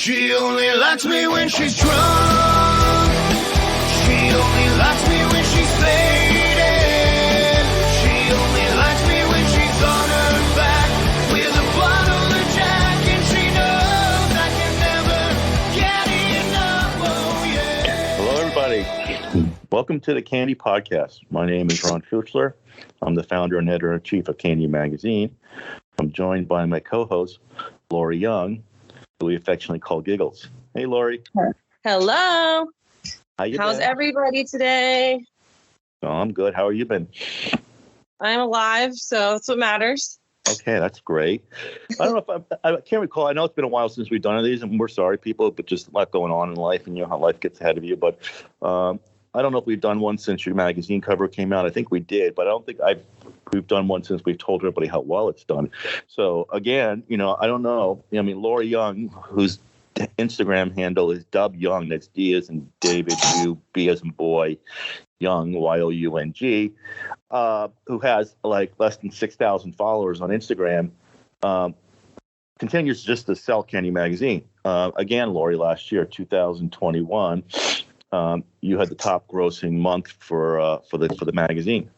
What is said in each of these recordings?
She only likes me when she's drunk. She only likes me when she's faded. She only likes me when she's on her back with a bottle of Jack, and she knows I can never get enough. Oh yeah. Hello, everybody. Welcome to the Kandy Podcast. My name is Ron Kuchler. I'm the founder and editor-in-chief of Kandy Magazine. I'm joined by my co-host, Laurie Young, who we affectionately call Giggles. Hey, Laurie. Hello. How's everybody today? Oh, I'm good. How have you been? I'm alive, so that's what matters. Okay, that's great. I don't know if I can't recall. I know it's been a while since we've done these, and we're sorry, people, but just a lot going on in life, and you know how life gets ahead of you. But I don't know if we've done one since your magazine cover came out. I think we did, but I don't think we've done one since we've told everybody how well it's done. So again, you know, I don't know. I mean, Laurie Young, whose Instagram handle is Dub Young, that's D as in David, U, B as in boy, Young, Y-O-U-N-G, who has like less than 6,000 followers on Instagram, continues just to sell Kandy Magazine. Again, Laurie, last year, 2021, you had the top grossing month for the magazine.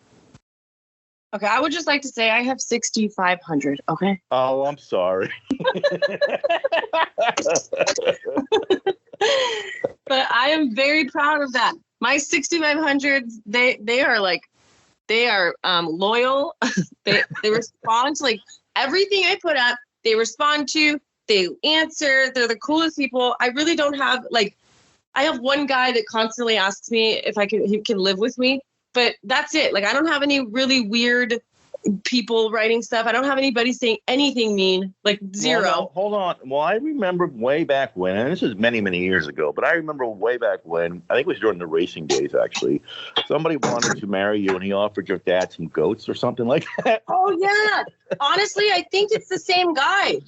Okay, I would just like to say I have 6,500. Okay. Oh, I'm sorry. But I am very proud of that. My 6,500, they are loyal. they respond to like everything I put up. They respond to. They answer. They're the coolest people. I really don't have I have one guy that constantly asks me if he can live with me. But that's it. Like, I don't have any really weird people writing stuff. I don't have anybody saying anything mean, like zero. Well, no, hold on. Well, I remember way back when, and this is many, many years ago, but I remember way back when, I think it was during the racing days, actually, somebody wanted to marry you and he offered your dad some goats or something like that. Oh, yeah. Honestly, I think it's the same guy.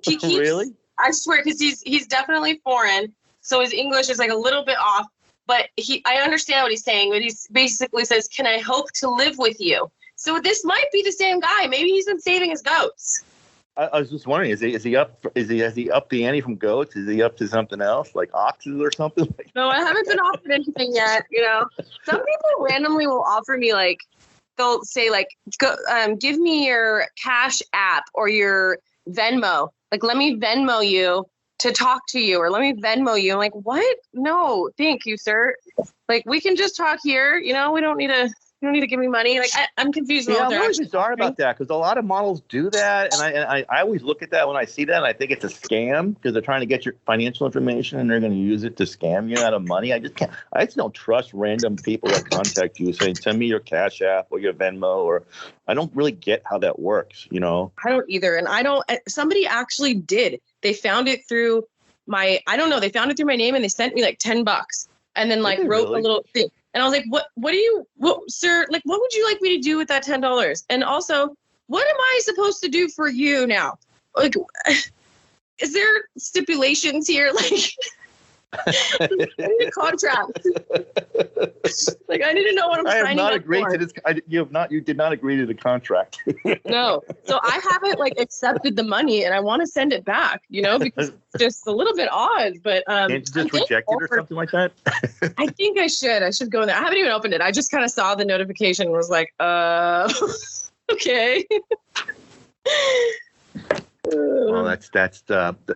He keeps, really? I swear, because he's definitely foreign. So his English is like a little bit off. But I understand what he's saying, but he basically says, "Can I hope to live with you?" So this might be the same guy. Maybe he's been saving his goats. I was just wondering, has he up the ante from goats? Is he up to something else, like oxes or something? No, I haven't been offered anything yet. You know, some people randomly will offer me they'll say go, give me your Cash App or your Venmo. Like, let me Venmo you to talk to you, or let me Venmo you. I'm like, what? No, thank you, sir. Like, we can just talk here. You know, you don't need to give me money. Like, I'm confused. Yeah, I'm really bizarre about that, because a lot of models do that, and I always look at that when I see that, and I think it's a scam, because they're trying to get your financial information and they're going to use it to scam you out of money. I just don't trust random people that contact you saying, "Send me your Cash App or your Venmo," or I don't really get how that works. You know, I don't either, and I don't. Somebody actually did. They found it through they found it through my name, and they sent me like $10 and then wrote really? a little thing. And I was like, sir, like, what would you like me to do with that $10? And also, what am I supposed to do for you now? Like, is there stipulations here? Like, I need a contract. Like, I need to know what I'm signing up for. I have not agreed to this. You did not agree to the contract. No. So I haven't accepted the money, and I want to send it back, because it's just a little bit odd, but can't you just reject it or something like that? I think I should go in there. I haven't even opened it. I just kind of saw the notification and was like, okay. Well,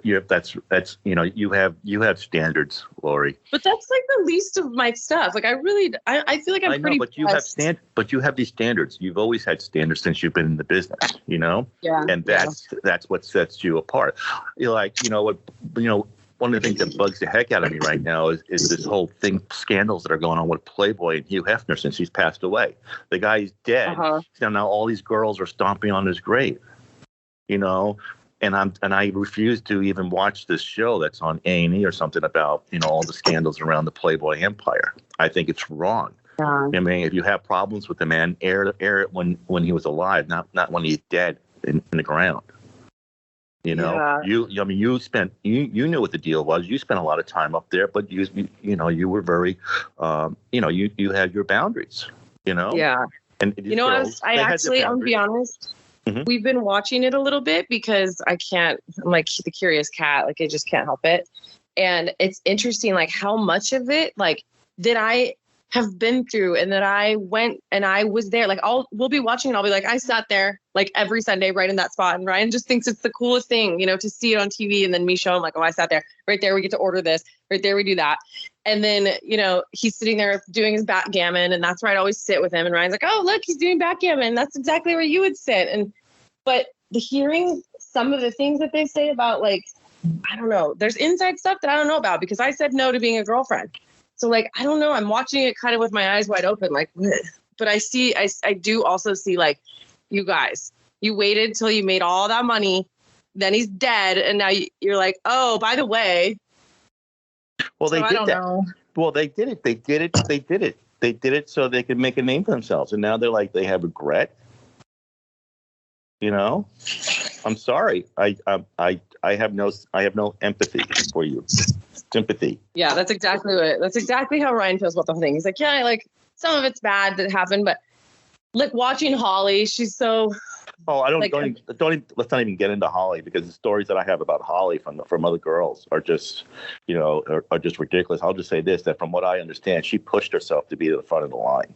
you have standards, Laurie. But that's like the least of my stuff. Like, I feel like I'm pretty. But you have these standards. You've always had standards since you've been in the business. Yeah. And that's what sets you apart. One of the things that bugs the heck out of me right now is this whole scandals that are going on with Playboy and Hugh Hefner since he's passed away. The guy's dead. Uh-huh. So now all these girls are stomping on his grave. And I refuse to even watch this show that's on A&E or something about all the scandals around the Playboy empire. I think it's wrong. I mean, if you have problems with the man, air it when he was alive, not when he's dead in the ground. You knew what the deal was. You spent a lot of time up there, but you were very, you had your boundaries. Yeah. And I'm gonna be honest. we've been watching it a little bit because I'm like the curious cat, like I just can't help it. And it's interesting, like how much of it, like, did I have been through and that I went and I was there. Like we'll be watching and I'll be like, I sat there like every Sunday right in that spot. And Ryan just thinks it's the coolest thing, you know, to see it on TV and then me show him like, oh, I sat there right there. We get to order this right there. We do that. And then, you know, he's sitting there doing his backgammon and that's where I'd always sit with him. And Ryan's like, oh, look, he's doing backgammon. That's exactly where you would sit. But hearing some of the things that they say about like, I don't know, there's inside stuff that I don't know about because I said no to being a girlfriend. So like, I don't know, I'm watching it kind of with my eyes wide open, like, but I do also see like, you guys, you waited till you made all that money, then he's dead. And now you're like, oh, by the way. Well, they so did I don't that. know. Well, they did it. They did it so they could make a name for themselves. And now they're like, they have regret. You know, I'm sorry. I have no empathy for you. Sympathy. Yeah, that's exactly how Ryan feels about the whole thing. He's like, yeah, like some of it's bad that happened, but like watching Holly, she's so. Oh, like, let's not even get into Holly because the stories that I have about Holly from other girls are just, you know, are just ridiculous. I'll just say this, that from what I understand, she pushed herself to be at the front of the line.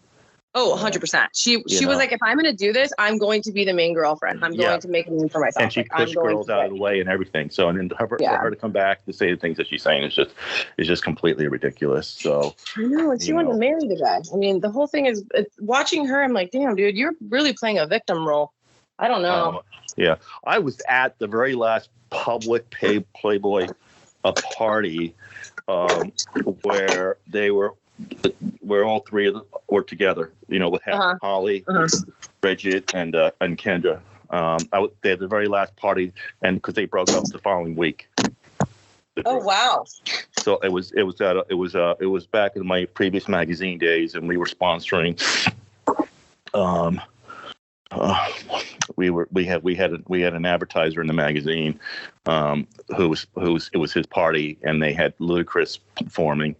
Oh, 100%. She was like, if I'm going to do this, I'm going to be the main girlfriend. I'm going to make a name for myself. And she pushed girls out of the way and everything. So, and then for her to come back to say the things that she's saying is just completely ridiculous. So I know, and she wanted to marry the guy. I mean, the whole thing is watching her. I'm like, damn, dude, you're really playing a victim role. I don't know. Yeah, I was at the very last public Playboy party where all three of them were together, you know, with Holly, Bridget, and Kendra. They had the very last party, and because they broke up the following week. Oh wow! So it was back in my previous magazine days, and we were sponsoring. We had an advertiser in the magazine, it was his party, and they had Ludacris performing.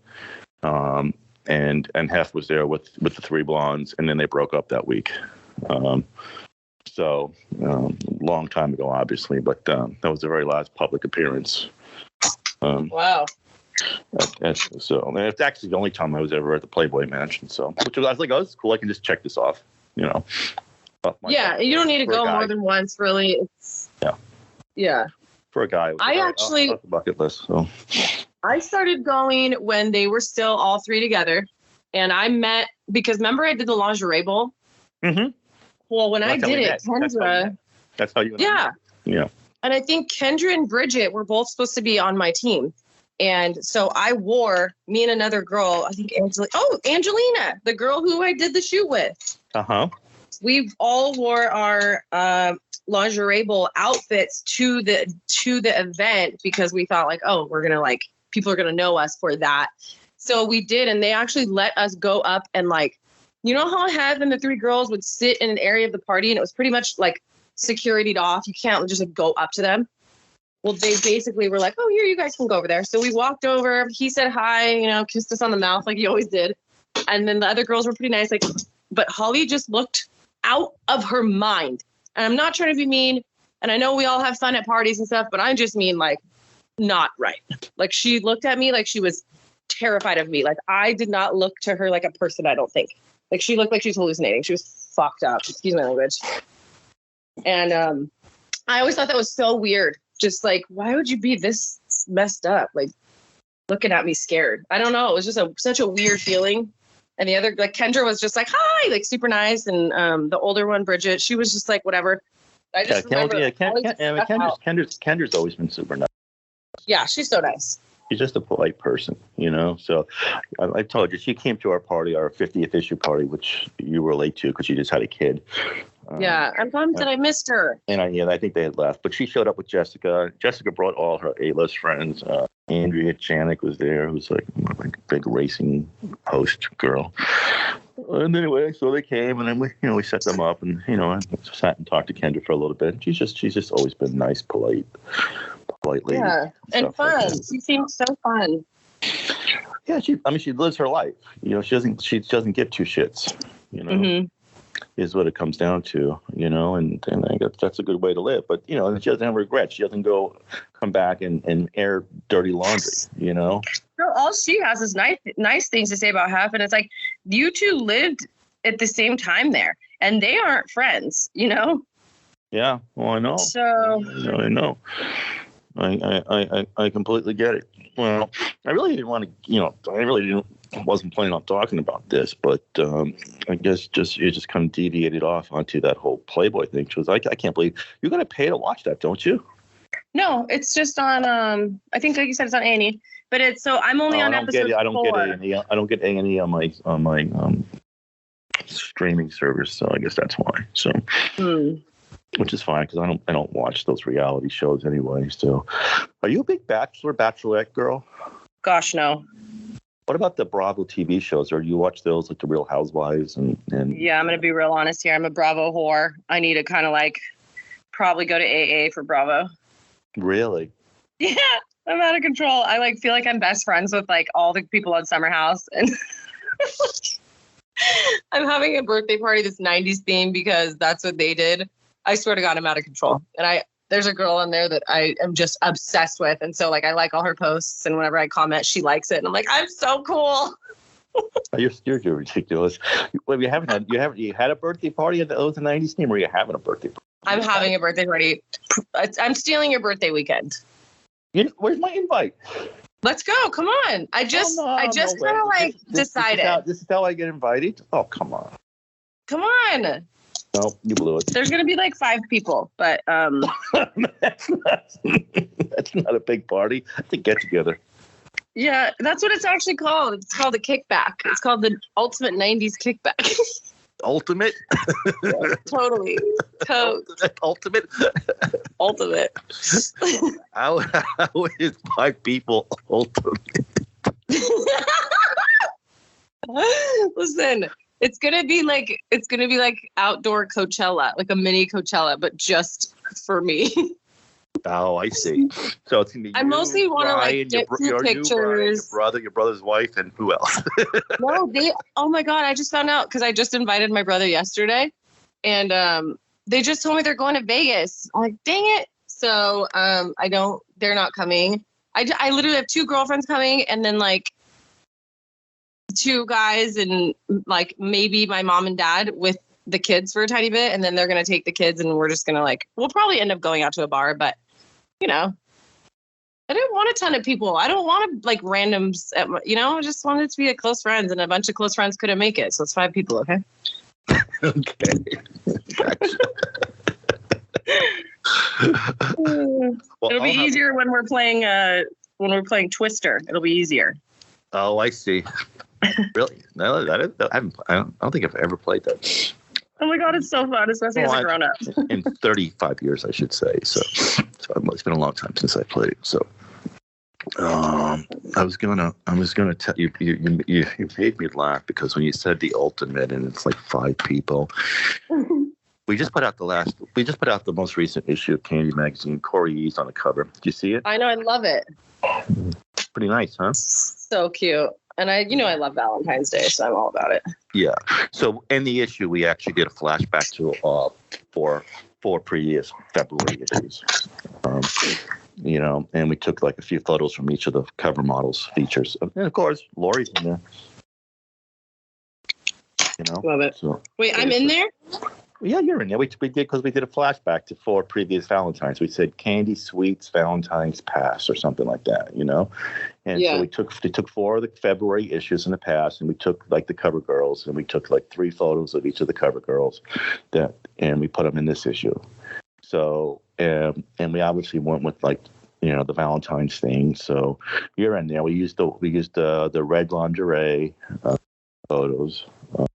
And Hef was there with the three blondes, and then they broke up that week. So long time ago, obviously, but that was the very last public appearance. Wow. So it's actually the only time I was ever at the Playboy Mansion. So, I was like, oh, this is cool. I can just check this off, you know. Yeah, you don't need to go more than once, really. Yeah. For a guy, actually off the bucket list. So. I started going when they were still all three together, and I met because remember I did the lingerie bowl. Mm-hmm. Well, when I did it, Kendra. That's how you. Yeah. Yeah. And I think Kendra and Bridget were both supposed to be on my team, and so I wore me and another girl. I think Angelina, the girl who I did the shoot with. We all wore our lingerie bowl outfits to the event because we thought like, oh, we're gonna like people are gonna know us for that. So we did, and they actually let us go up and like, you know how Hev and the three girls would sit in an area of the party and it was pretty much like securityed off. You can't just like, go up to them. Well, they basically were like, oh, here, you guys can go over there. So we walked over. He said hi, you know, kissed us on the mouth like he always did. And then the other girls were pretty nice. Like, but Holly just looked out of her mind. And I'm not trying to be mean. And I know we all have fun at parties and stuff, but I just mean like not right. Like she looked at me like she was terrified of me. Like I did not look to her like a person, I don't think. Like she looked like she was hallucinating. She was fucked up. Excuse my language. And I always thought that was so weird. Just like, why would you be this messed up? Like looking at me scared. I don't know. It was just such a weird feeling. And the other, like Kendra was just like, hi, like super nice. And the older one, Bridget, she was just like, whatever. I just remember Kendra's always been super nice. Yeah, she's so nice. She's just a polite person, you know. So I told you, she came to our party, our 50th issue party, which you were late to because you just had a kid. Yeah, I'm bummed that I missed her. And I think they had left. But she showed up with Jessica. Jessica brought all her A-list friends. Andrea Janik was there, who's like a big racing host girl. And anyway, so they came, and then we set them up, and I sat and talked to Kendra for a little bit. She's just always been nice, polite lady. Yeah, and fun. Like she seems so fun. Yeah, she lives her life. She doesn't give two shits. Mm-hmm. is what it comes down to, and I guess that's a good way to live. But, she doesn't have regrets. She doesn't come back and air dirty laundry, No, all she has is nice things to say about Huff. And it's like, you two lived at the same time there and they aren't friends, Yeah, well, I know. So I know. I completely get it. Well, I really didn't want to, wasn't planning on talking about this, but I guess it just kind of deviated off onto that whole Playboy thing. Because I can't believe you're going to pay to watch that, don't you? no, it's just on. I think, like you said, it's on A&E. But it's so I'm only on episode 4. I don't get A&E on my streaming service, so I guess that's why. So. Which is fine because I don't watch those reality shows anyway. So, are you a big Bachelorette girl? Gosh, no. What about the Bravo TV shows? Or do you watch those, like the Real Housewives and? Yeah, I'm gonna be real honest here. I'm a Bravo whore. I need to kind of probably go to AA for Bravo. Really? Yeah, I'm out of control. I feel like I'm best friends with all the people on Summer House, and I'm having a birthday party that's 90s themed because that's what they did. I swear to God, I'm out of control. And there's a girl on there that I am just obsessed with. And so I like all her posts, and whenever I comment, she likes it. And I'm like, I'm so cool. You're ridiculous. Well, you had a birthday party at the 90s team, or are you having a birthday party? I'm having a birthday party. I'm stealing your birthday weekend. Where's my invite? Let's go. Come on. I just decided. This is how I get invited? Oh, come on. Come on. No, you blew it. There's going to be 5 people, but that's not a big party. It's a get together. Yeah, that's what it's actually called. It's called a kickback. It's called the Ultimate 90s Kickback. Ultimate? Yeah, totally. Ultimate? Ultimate. How is 5 people ultimate? Listen, it's gonna be like outdoor Coachella, like a mini Coachella, but just for me. Oh, I see. So it's gonna be. I mostly want to get some pictures. Your brother's wife, and who else? No, oh my God! I just found out because I just invited my brother yesterday, and they just told me they're going to Vegas. I'm like, dang it! So they're not coming. I literally have 2 girlfriends coming, and then 2 guys, and maybe my mom and dad with the kids for a tiny bit, and then they're gonna take the kids, and we're just gonna we'll probably end up going out to a bar, but I didn't want a ton of people. I don't want to randoms at I just wanted it to be a close friends, and a bunch of close friends couldn't make it, so it's 5 people. Okay. Okay. Gotcha. It'll be easier when we're playing Twister. It'll be easier. Oh, I see. Really? No, I don't think I've ever played that. Oh my God, it's so fun, especially as a grown up. In 35 years, I should say. So it's been a long time since I played. So, I was gonna tell you. You made me laugh because when you said the ultimate and it's 5 people. We just put out the most recent issue of Kandy Magazine. Corey E's on the cover. Did you see it? I know, I love it. Pretty nice, huh? So cute. And I love Valentine's Day, so I'm all about it. Yeah. So in the issue, we actually did a flashback to 4 previous February issues. And we took a few photos from each of the cover models' features. And of course, Laurie's in there. Love it. So, wait, I'm in there? Yeah, you're in there. We did because we did a flashback to 4 previous Valentines. We said Kandy Sweets Valentine's Past or something like that, And so we took 4 of the February issues in the past, and we took the cover girls, and we took 3 photos of each of the cover girls, and we put them in this issue. So and we obviously went with the Valentine's thing. So you're in there. We used the red lingerie photos,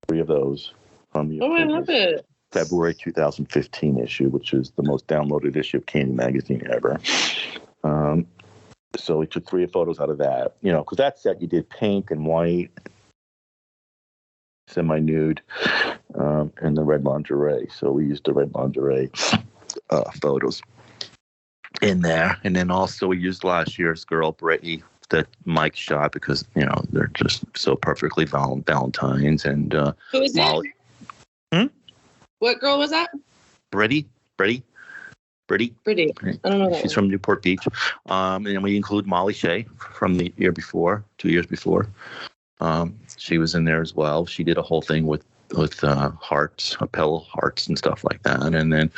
3 of those from the. Oh, I love it. February 2015 issue, which is the most downloaded issue of Kandy Magazine ever. So we took 3 photos out of that, because that set you did pink and white, semi-nude, and the red lingerie. So we used the red lingerie photos in there. And then also we used last year's girl, Brittany, that Mike shot because, they're just so perfectly Valentines. And who is Molly. it? What girl was that? Brittany. Pretty. I don't know that She's one. from Newport Beach. And then we include Molly Shea from the year before, 2 years before. She was in there as well. She did a whole thing with hearts, Appel hearts and stuff like that. And then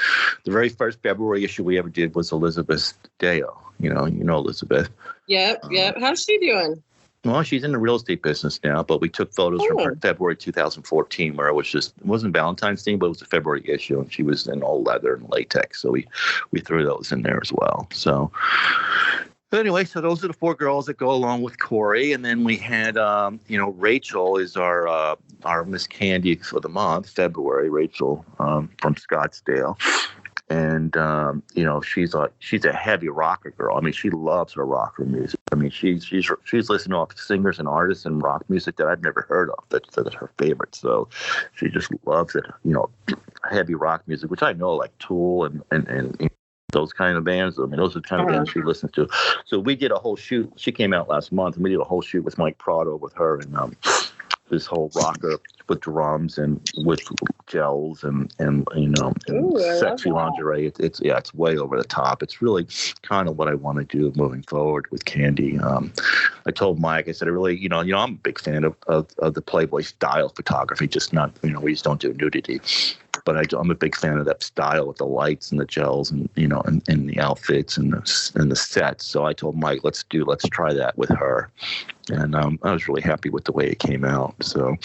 the very first February issue we ever did was Elizabeth Deo. You know Elizabeth. Yep. How's she doing? Well, she's in the real estate business now, but we took photos from her February 2014, where it wasn't Valentine's Day, but it was a February issue, and she was in all leather and latex. So we threw those in there as well. So anyway, so those are the 4 girls that go along with Corey, and then we had, Rachel is our Miss Candy for the month, February. Rachel from Scottsdale. And she's a heavy rocker girl. I mean, she loves her rocker music. I mean, she's listening to singers and artists and rock music that I've never heard of. That's her favorite. So she just loves it. Heavy rock music, which I know, like Tool and those kind of bands. I mean, those are the kind of bands she listens to. So we did a whole shoot. She came out last month, and we did a whole shoot with Mike Prado with her and this whole rocker with drums and with gels and sexy lingerie. It's way over the top. It's really kind of what I want to do moving forward with Kandy. I told Mike, I said, I really, I'm a big fan of the Playboy style photography, just not, we just don't do nudity. But I'm a big fan of that style with the lights and the gels and and the outfits and the sets. So I told Mike, let's try that with her, and I was really happy with the way it came out. So,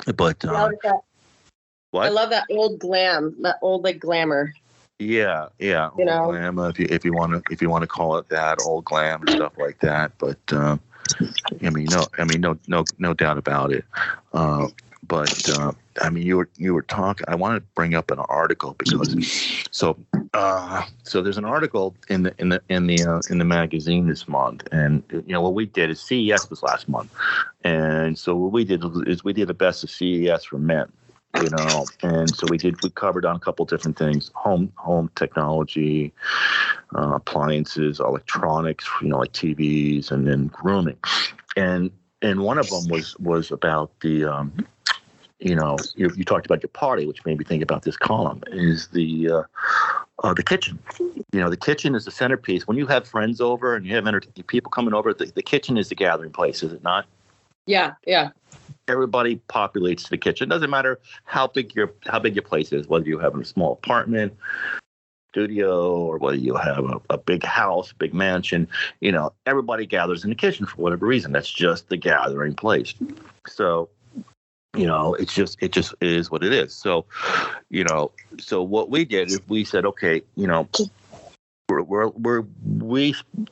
but what? I love that old glam, that old glamour. Yeah, old glam. If you want to call it that, old glam and stuff like that. But no doubt about it. But you were talking. I want to bring up an article because so there's an article in the magazine this month, and what we did is CES was last month, and so what we did is we did the best of CES for men, and so we covered on a couple different things: home technology, appliances, electronics, like TVs, and then grooming, and one of them was about the. You talked about your party, which made me think about this column, is the kitchen. The kitchen is the centerpiece. When you have friends over and you have people coming over, the kitchen is the gathering place, is it not? Yeah. Everybody populates the kitchen. Doesn't matter how big your place is, whether you have a small apartment, studio, or whether you have a big house, big mansion. Everybody gathers in the kitchen for whatever reason. That's just the gathering place. So. It just is what it is. So, so what we did is we said, okay, we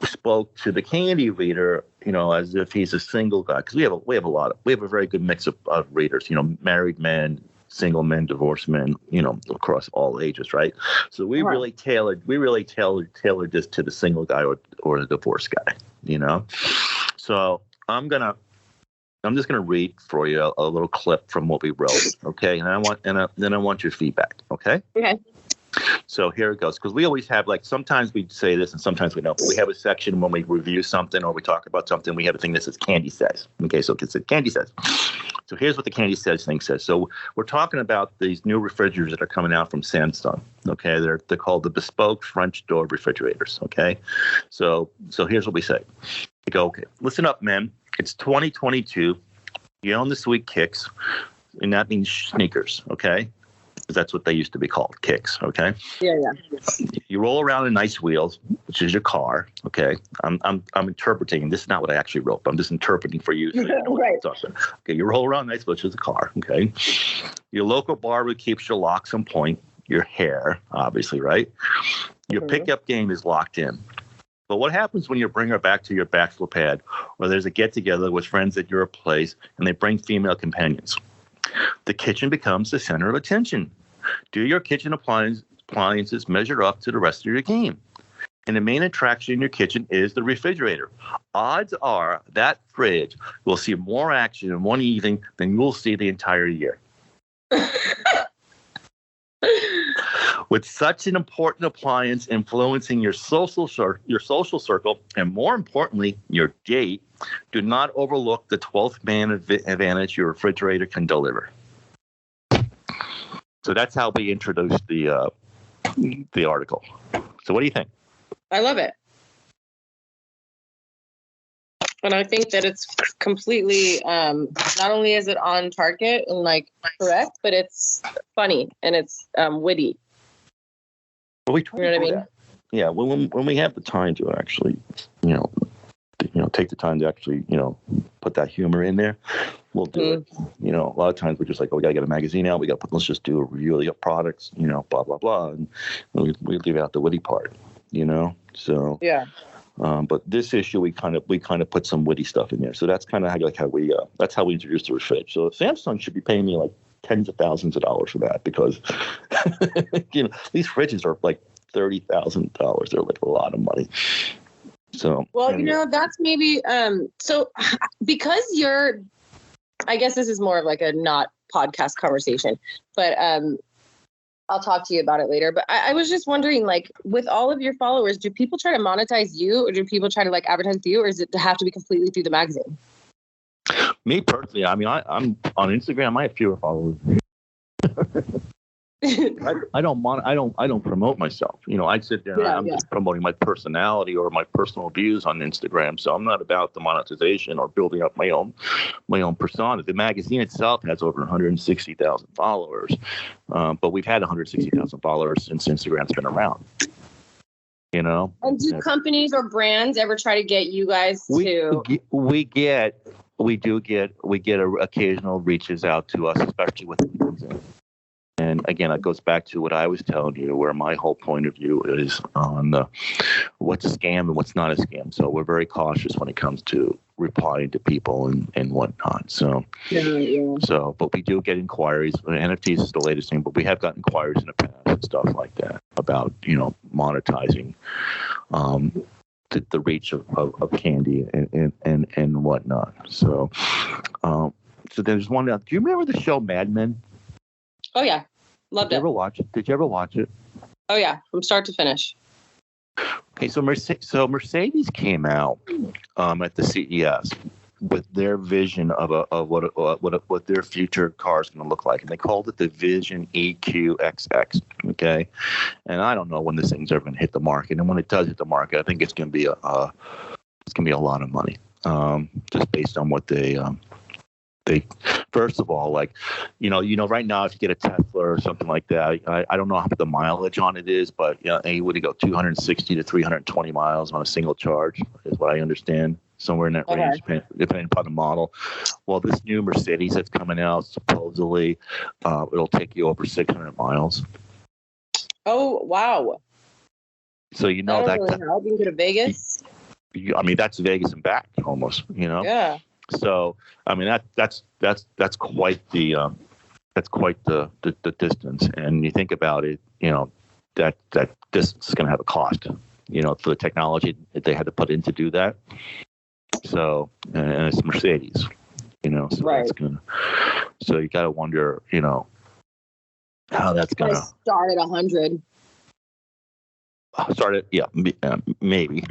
spoke to the Kandy reader, as if he's a single guy, because we have a very good mix of readers, married men, single men, divorced men, across all ages, right? So we really tailored this to the single guy or the divorced guy, So I'm just going to read for you a little clip from what we wrote, okay? And then I want your feedback, okay? Okay. So here it goes, because we always have, sometimes we say this and sometimes we don't, but we have a section when we review something or we talk about something, we have a thing that says Kandy says, okay? So it says Kandy says. So here's what the Kandy says thing says. So we're talking about these new refrigerators that are coming out from Samsung, okay? They're called the bespoke French door refrigerators, okay? So here's what we say. We go, okay, listen up, men. It's 2022. You own the sweet kicks, and that means sneakers, okay? Because that's what they used to be called, kicks, okay? Yeah. You roll around in nice wheels, which is your car, okay? I'm interpreting. This is not what I actually wrote, but I'm just interpreting for you. So you know what I'm talking about. Okay, you roll around nice, which is a car, okay? Your local barber keeps your locks on point, your hair, obviously, right? Your pickup game is locked in. But what happens when you bring her back to your bachelor pad, or there's a get-together with friends at your place, and they bring female companions? The kitchen becomes the center of attention. Do your kitchen appliances measure up to the rest of your game? And the main attraction in your kitchen is the refrigerator. Odds are that fridge will see more action in one evening than you'll see the entire year. With such an important appliance influencing your social circle, and more importantly, your date, do not overlook the 12th man advantage your refrigerator can deliver. So that's how we introduced the article. So what do you think? I love it. And I think that it's completely, not only is it on target and like correct, but it's funny and it's witty. Well, we try You know to what I do mean? that. Yeah, when we have the time to actually, take the time to actually, put that humor in there, we'll do it. A lot of times we're just like, oh, we gotta get a magazine out. Let's just do a review of the products, blah blah blah, and we leave out the witty part, So Yeah. But this issue, we kind of put some witty stuff in there. So that's kind of how we introduced the fridge. So Samsung should be paying me like tens of thousands of dollars for that because these fridges are like $30,000. They're like a lot of money. So well, that's maybe so because I guess this is more of like a not podcast conversation, but I'll talk to you about it later. But I was just wondering, like, with all of your followers, do people try to monetize you, or do people try to like advertise with you, or does it have to be completely through the magazine? Me personally, I mean, I'm on Instagram. I have fewer followers. I don't promote myself. I sit there and I'm just promoting my personality or my personal views on Instagram. So I'm not about the monetization or building up my own persona. The magazine itself has over 160,000 followers, but we've had 160,000 followers since Instagram's been around. And do companies or brands ever try to get you guys to? We get occasional reaches out to us, especially with LinkedIn. And again, it goes back to what I was telling you, where my whole point of view is on what's a scam and what's not a scam. So we're very cautious when it comes to replying to people and whatnot. So, but we do get inquiries. NFTs is the latest thing, but we have gotten inquiries in the past and stuff like that about, monetizing the reach of Kandy and whatnot. So, there's one. Do you remember the show Mad Men? Oh yeah, loved it. Did you ever watch it? Oh yeah, from start to finish. Okay, so Mercedes came out at the CES with their vision of what their future car is going to look like, and they called it the Vision EQXX. Okay, and I don't know when this thing's ever going to hit the market, and when it does hit the market, I think it's going to be a lot of money, just based on what they first of all, like, right now, if you get a Tesla or something like that, I don't know how the mileage on it is, but you would go 260 to 320 miles on a single charge, is what I understand, somewhere in that range, depending upon the model. Well, this new Mercedes that's coming out, supposedly, it'll take you over 600 miles. Oh wow! So that really help. You can go to Vegas. I mean, that's Vegas and back almost. Yeah. So, I mean, that's quite the distance. And you think about it, that distance is going to have a cost, for the technology that they had to put in to do that. So, and it's Mercedes, so right. So you got to wonder, how that's going to start at 100. Start at, maybe,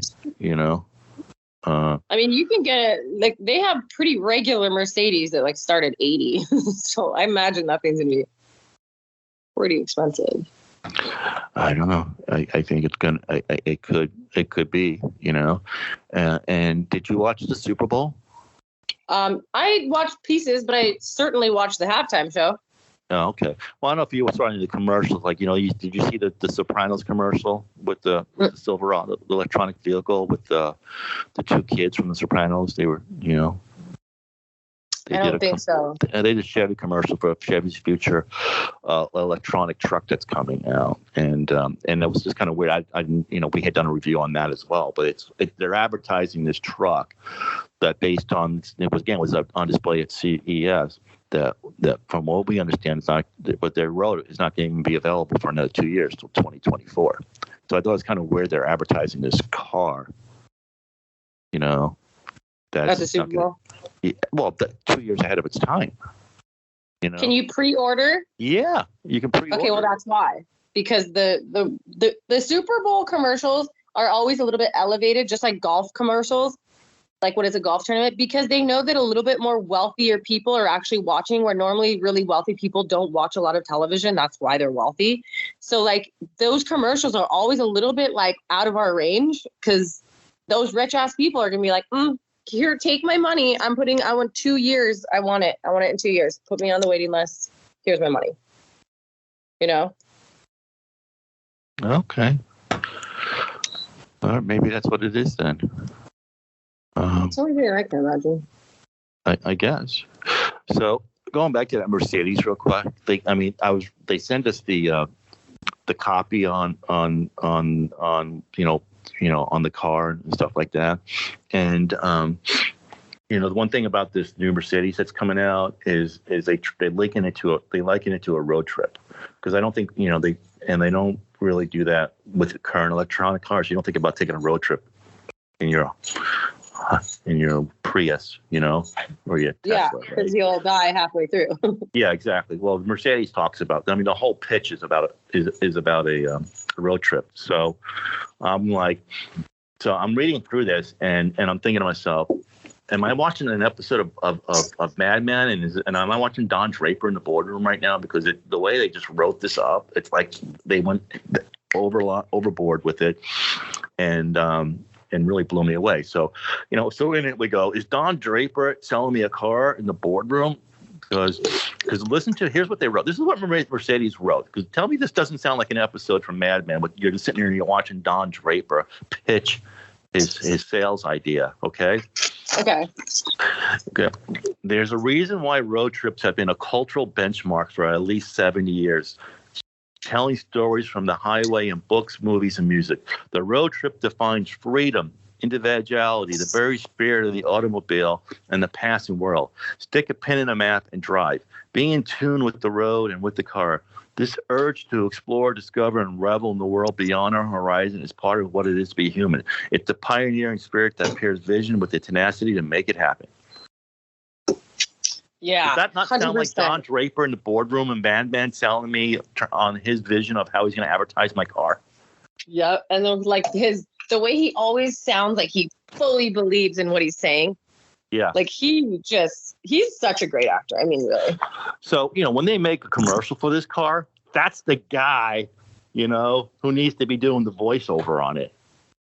I mean, you can get like they have pretty regular Mercedes that like start at 80. So I imagine that thing's gonna be pretty expensive. I don't know. I think it's gonna. It could be. And did you watch the Super Bowl? I watched pieces, but I certainly watched the halftime show. Oh, okay. Well, I don't know if you saw any of the commercials. Like, did you see the Sopranos commercial with the Silverado, the electronic vehicle with the two kids from the Sopranos? They were, I don't think so. They did a Chevy commercial for Chevy's future electronic truck that's coming out, and it was just kind of weird. We had done a review on that as well, but they're advertising this truck that based on was on display at CES. That from what we understand, what they wrote is not going to be available for another 2 years till 2024. So I thought it's kind of weird they're advertising this car. That's a Super Bowl. Well, 2 years ahead of its time. Can you pre-order? Yeah, you can pre-order. Okay, well that's why, because the Super Bowl commercials are always a little bit elevated, just like golf commercials. like what is a golf tournament, because they know that a little bit more wealthier people are actually watching, where normally really wealthy people don't watch a lot of television. That's why they're wealthy. So like those commercials are always a little bit like out of our range, because those rich ass people are going to be like, here, take my money. I want 2 years. I want it in 2 years. Put me on the waiting list. Here's my money. You know? Okay. Or maybe that's what it is then. It's only very I can imagine. I guess. So going back to that Mercedes real quick. They sent us the copy on on the car and stuff like that. And the one thing about this new Mercedes that's coming out is they liken it to a road trip, because I don't think they don't really do that with the current electronic cars. You don't think about taking a road trip in your Prius, or your Tesla. Because you'll die halfway through. Yeah, exactly. Well, Mercedes talks about. I mean, the whole pitch is about a road trip. So I'm reading through this, and I'm thinking to myself, am I watching an episode of Mad Men, and am I watching Don Draper in the boardroom right now? Because the way they just wrote this up, it's like they went overboard with it, and really blew me away. So, so in it we go. Is Don Draper selling me a car in the boardroom? Because here's what they wrote. This is what Mercedes wrote. Because tell me this doesn't sound like an episode from Mad Men, but you're just sitting here and you're watching Don Draper pitch his sales idea. Okay. Okay. There's a reason why road trips have been a cultural benchmark for at least 70 years. Telling stories from the highway in books, movies, and music. The road trip defines freedom, individuality, the very spirit of the automobile and the passing world. Stick a pin in a map and drive. Be in tune with the road and with the car. This urge to explore, discover, and revel in the world beyond our horizon is part of what it is to be human. It's the pioneering spirit that pairs vision with the tenacity to make it happen. Yeah. Does that not 100%. Sound like Don Draper in the boardroom and Mad Men selling me on his vision of how he's going to advertise my car? Yep. And then like the way he always sounds like he fully believes in what he's saying. Yeah. Like he's such a great actor. I mean, really. So, when they make a commercial for this car, that's the guy, who needs to be doing the voiceover on it.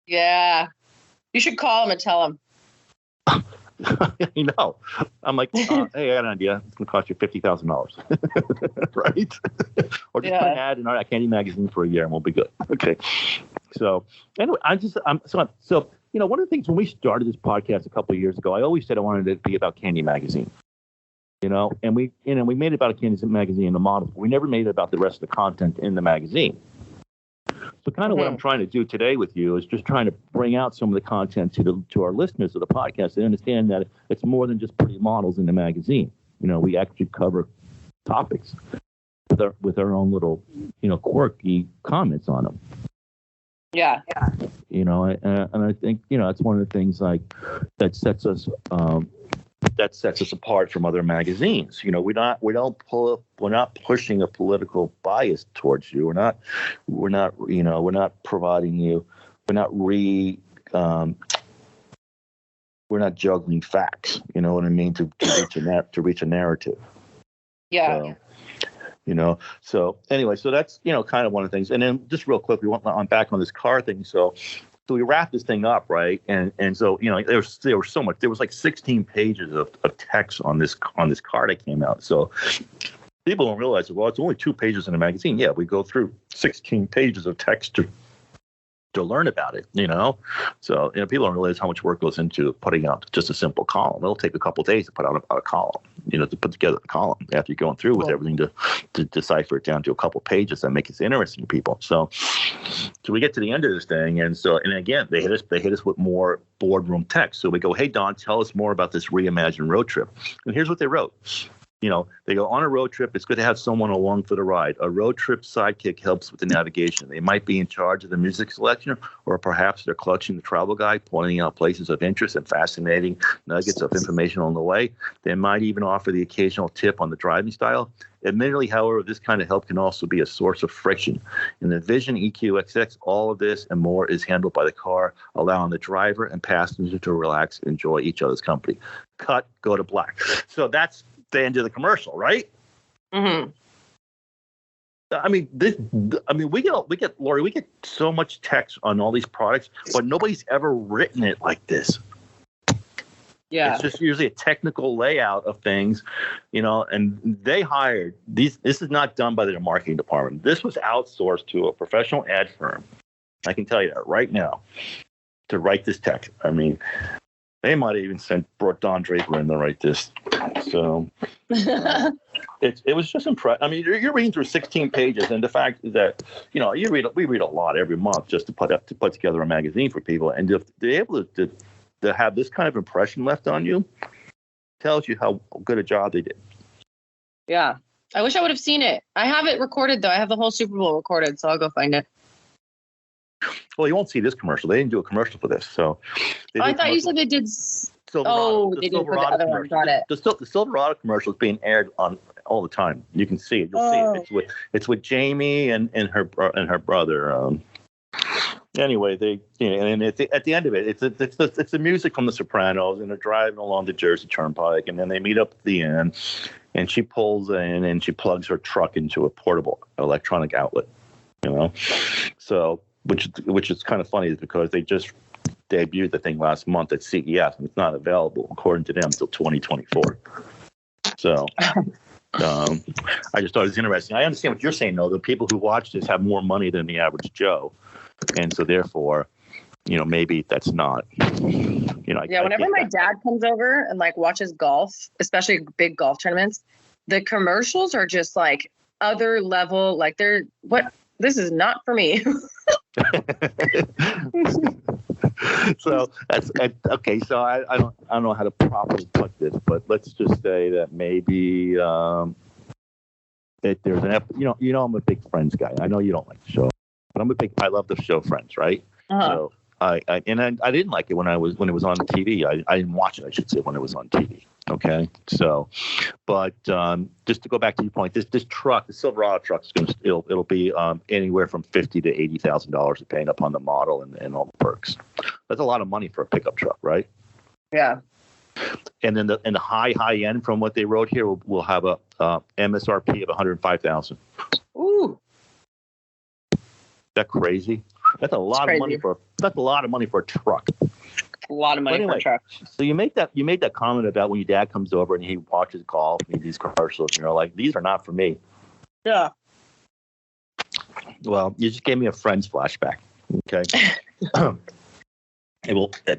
Yeah. You should call him and tell him. I'm like, hey, I got an idea. It's going to cost you $50,000, right? Or just put an ad in our Kandy Magazine for a year, and we'll be good. Okay. So anyway, one of the things when we started this podcast a couple of years ago, I always said I wanted it to be about Kandy Magazine. And we made it about a Kandy Magazine and the models. We never made it about the rest of the content in the magazine. So kind of what I'm trying to do today with you is just trying to bring out some of the content to our listeners of the podcast and understand that it's more than just pretty models in the magazine. We actually cover topics with our own little, quirky comments on them. Yeah. And I think, that's one of the things like that sets us apart from other magazines. We're not pushing a political bias towards you. We're not providing you. We're not juggling facts. You know what I mean? To reach a narrative. Yeah. So anyway, so that's kind of one of the things. And then just real quick, we went on back on this car thing. So we wrapped this thing up, right? And so there was so much. There was like 16 pages of text on this car that came out. So people don't realize, well, it's only 2 pages in a magazine. Yeah, we go through 16 pages of text to learn about it. So people don't realize how much work goes into putting out just a simple column. It'll take a couple of days to put out a column. To put together a column after you're going through with everything to decipher it down to a couple of pages that make it interesting to people. So we get to the end of this thing, and again they hit us with more boardroom text. So we go, hey Don, tell us more about this reimagined road trip. And here's what they wrote. They go on a road trip. It's good to have someone along for the ride. A road trip sidekick helps with the navigation. They might be in charge of the music selection, or perhaps they're clutching the travel guide, pointing out places of interest and fascinating nuggets of information on the way. They might even offer the occasional tip on the driving style. Admittedly, however, this kind of help can also be a source of friction. In the Vision EQXX, all of this and more is handled by the car, allowing the driver and passenger to relax and enjoy each other's company. Cut, go to black. So that's the end of the commercial, right? Mm-hmm. We get Laurie, we get so much text on all these products, but nobody's ever written it like this. Yeah. It's just usually a technical layout of things, and they hired these. This is not done by their marketing department. This was outsourced to a professional ad firm. I can tell you that right now, to write this text. I mean, they might have even brought Don Draper in to write this. So it was just impressive. I mean, you're reading through 16 pages, and the fact is that we read a lot every month just to put together a magazine for people, and to be able to have this kind of impression left on you tells you how good a job they did. Yeah, I wish I would have seen it. I have it recorded though. I have the whole Super Bowl recorded, so I'll go find it. Well, you won't see this commercial. They didn't do a commercial for this, so. I thought you said they did. They did for the other one. Got it. The Silverado commercial is being aired on all the time. You can see it. You'll see it. It's with Jamie and her brother. Anyway, and at the end of it, it's the music from The Sopranos, and they're driving along the Jersey Turnpike, and then they meet up at the end, and she pulls in and she plugs her truck into a portable electronic outlet. So which is kind of funny, is because they just debuted the thing last month at CES, and it's not available, according to them, until 2024. So I just thought it was interesting. I understand what you're saying, though. The people who watch this have more money than the average Joe, and so therefore, maybe that's not. Whenever my dad comes over and watches golf, especially big golf tournaments, the commercials are just other level. This is not for me. So that's okay. So I don't know how to properly put this, but let's just say that maybe that there's an I'm a big Friends guy. I know you don't like the show, but I love the show Friends, right? Uh-huh. So I didn't like it when it was on TV. I didn't watch it, I should say, when it was on TV. Okay, so, but just to go back to your point, this truck, the Silverado truck, it'll be anywhere from $50,000 to $80,000 depending upon the model and all the perks. That's a lot of money for a pickup truck, right? Yeah. And then the high end from what they wrote here will have a MSRP of $105,000. Ooh. Is that crazy? That's a lot of money for a truck. A lot of money for a truck. So you make that comment about when your dad comes over and he watches golf and these commercials, and you're like, these are not for me. Yeah. Well, you just gave me a Friends flashback. Okay.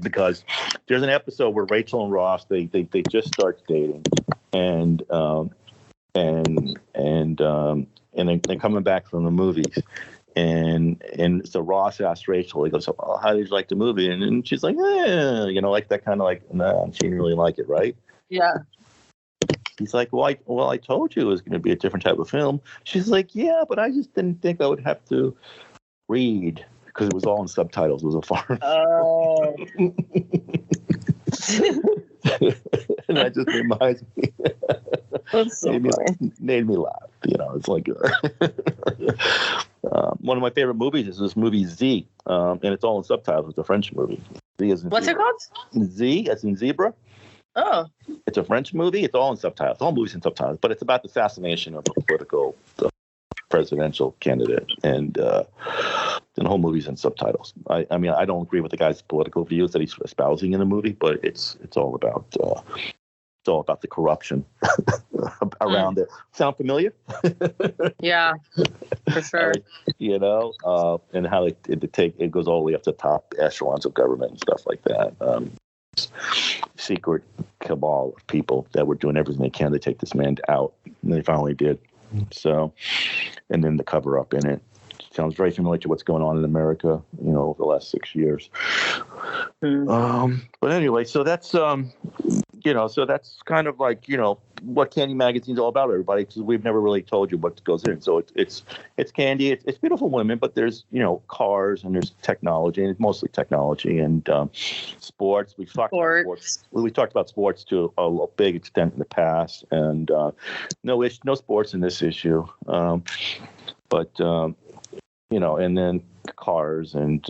Because there's an episode where Rachel and Ross they just start dating, and they're coming back from the movies. And so Ross asked Rachel, he goes, "Oh, how did you like the movie?" And she's like, like that kind of nah, she didn't really like it, right? Yeah. He's like, well, I told you it was going to be a different type of film. She's like, yeah, but I just didn't think I would have to read because it was all in subtitles. It was a foreign. Oh. And that just reminds me. That's so funny. Made me laugh. It's like one of my favorite movies is this movie Z, and it's all in subtitles. It's a French movie. Z as in What's zebra. it called? Z as in zebra. Oh. It's a French movie. It's all in subtitles. The whole movie's in subtitles, but it's about the assassination of a political presidential candidate, and the whole movie's in subtitles. I mean, I don't agree with the guy's political views that he's espousing in the movie, but it's all about the corruption around it. Sound familiar? Yeah, for sure. And how it goes all the way up to top echelons of government and stuff like that. Secret cabal of people that were doing everything they can to take this man out, and they finally did. So, and then the cover up in it sounds very familiar to what's going on in America, over the last 6 years. But anyway, so that's so that's kind of like, what Kandy Magazine's all about, everybody, because we've never really told you what goes in. So it's Kandy. It's beautiful women, but there's, cars and there's technology, and it's mostly technology and sports. We've talked about sports. We talked about sports to a big extent in the past, and no sports in this issue. But and then cars and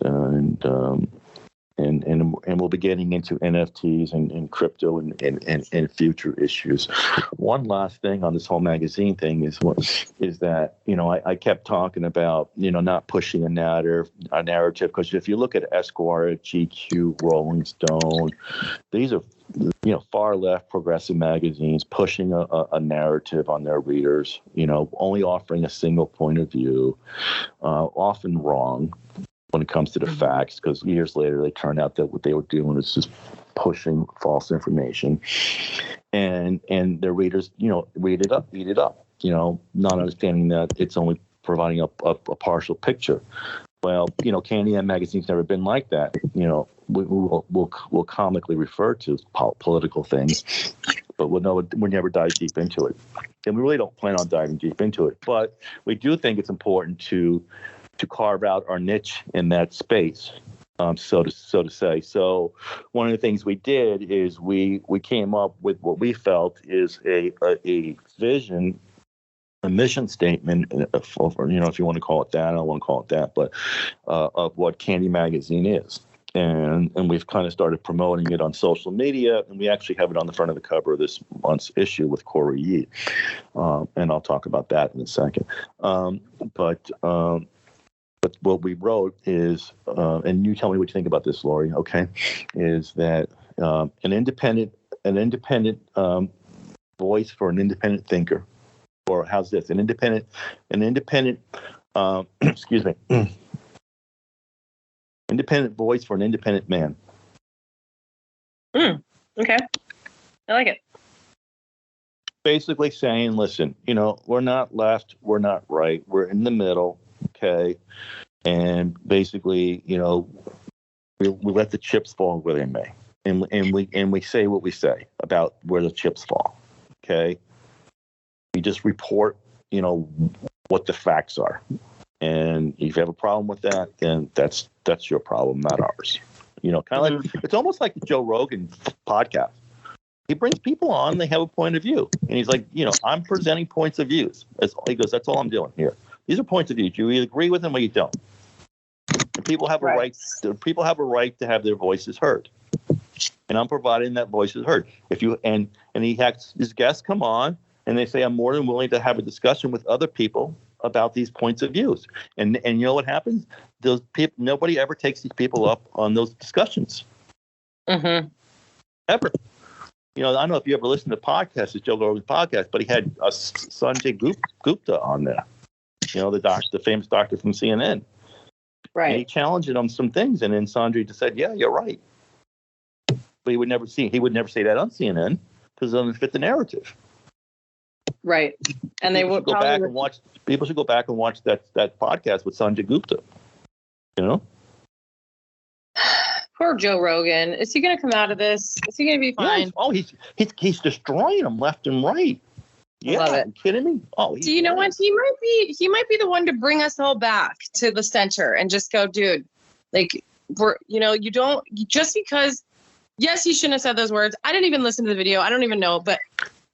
we'll be getting into NFTs and crypto and future issues. One last thing on this whole magazine thing is that I kept talking about not pushing a narrative, because if you look at Esquire, GQ, Rolling Stone, these are far left progressive magazines pushing a narrative on their readers, only offering a single point of view, often wrong when it comes to the facts, because years later they turned out that what they were doing was just pushing false information, and their readers read it up, not understanding that it's only providing a partial picture. Well, Kandy Magazine's never been like that. We'll comically refer to political things, but we'll never dive deep into it, and we really don't plan on diving deep into it. But we do think it's important to carve out our niche in that space, so to say. So one of the things we did is we came up with what we felt is a vision, a mission statement, if you want to call it that. I don't want to call it that, but of what Kandy Magazine is. And we've kind of started promoting it on social media, and we actually have it on the front of the cover of this month's issue with Corey Yee. And I'll talk about that in a second. But what we wrote is, and you tell me what you think about this, Laurie, okay, is that an independent voice for an independent thinker, or how's this? An independent, excuse me, independent voice for an independent man. Okay, I like it. Basically saying, listen, we're not left, we're not right, we're in the middle. Okay, and basically, we let the chips fall where they may, and we say what we say about where the chips fall. Okay, we just report, what the facts are, and if you have a problem with that, then that's your problem, not ours. Kind of like, it's almost like the Joe Rogan podcast. He brings people on, they have a point of view, and he's like, I'm presenting points of views. He goes, that's all I'm doing here. These are points of view. You either agree with them or you don't. And people have a right. People have a right to have their voices heard, and I'm providing that voice is heard. If you and he has his guests come on, and they say, I'm more than willing to have a discussion with other people about these points of views. And you know what happens? Those people, nobody ever takes these people up on those discussions. Mm-hmm. Ever. I don't know if you ever listened to podcasts, the Joe Rogan podcast, but he had Sanjay Gupta on there. The famous doctor from CNN. Right. And he challenged him on some things, and then Sanjay just said, "Yeah, you're right." But he would never say that on CNN because it doesn't fit the narrative. Right. And people should go back and watch. People should go back and watch that podcast with Sanjay Gupta. Poor Joe Rogan. Is he going to come out of this? Is he going to be fine? Yes. Oh, he's destroying them left and right. Yeah, love it. Are you kidding me? Oh, do you know what? He might be the one to bring us all back to the center and just go, dude, like you don't just because. Yes, he shouldn't have said those words. I didn't even listen to the video. I don't even know, but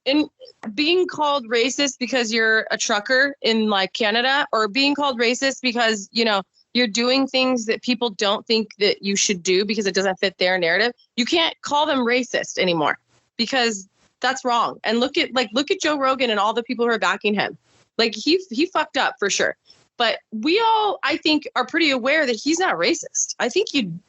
in being called racist because you're a trucker in like Canada, or being called racist because you're doing things that people don't think that you should do because it doesn't fit their narrative. You can't call them racist anymore because that's wrong. And look at Joe Rogan and all the people who are backing him. Like he fucked up for sure. But we all, I think, are pretty aware that he's not racist. I think you'd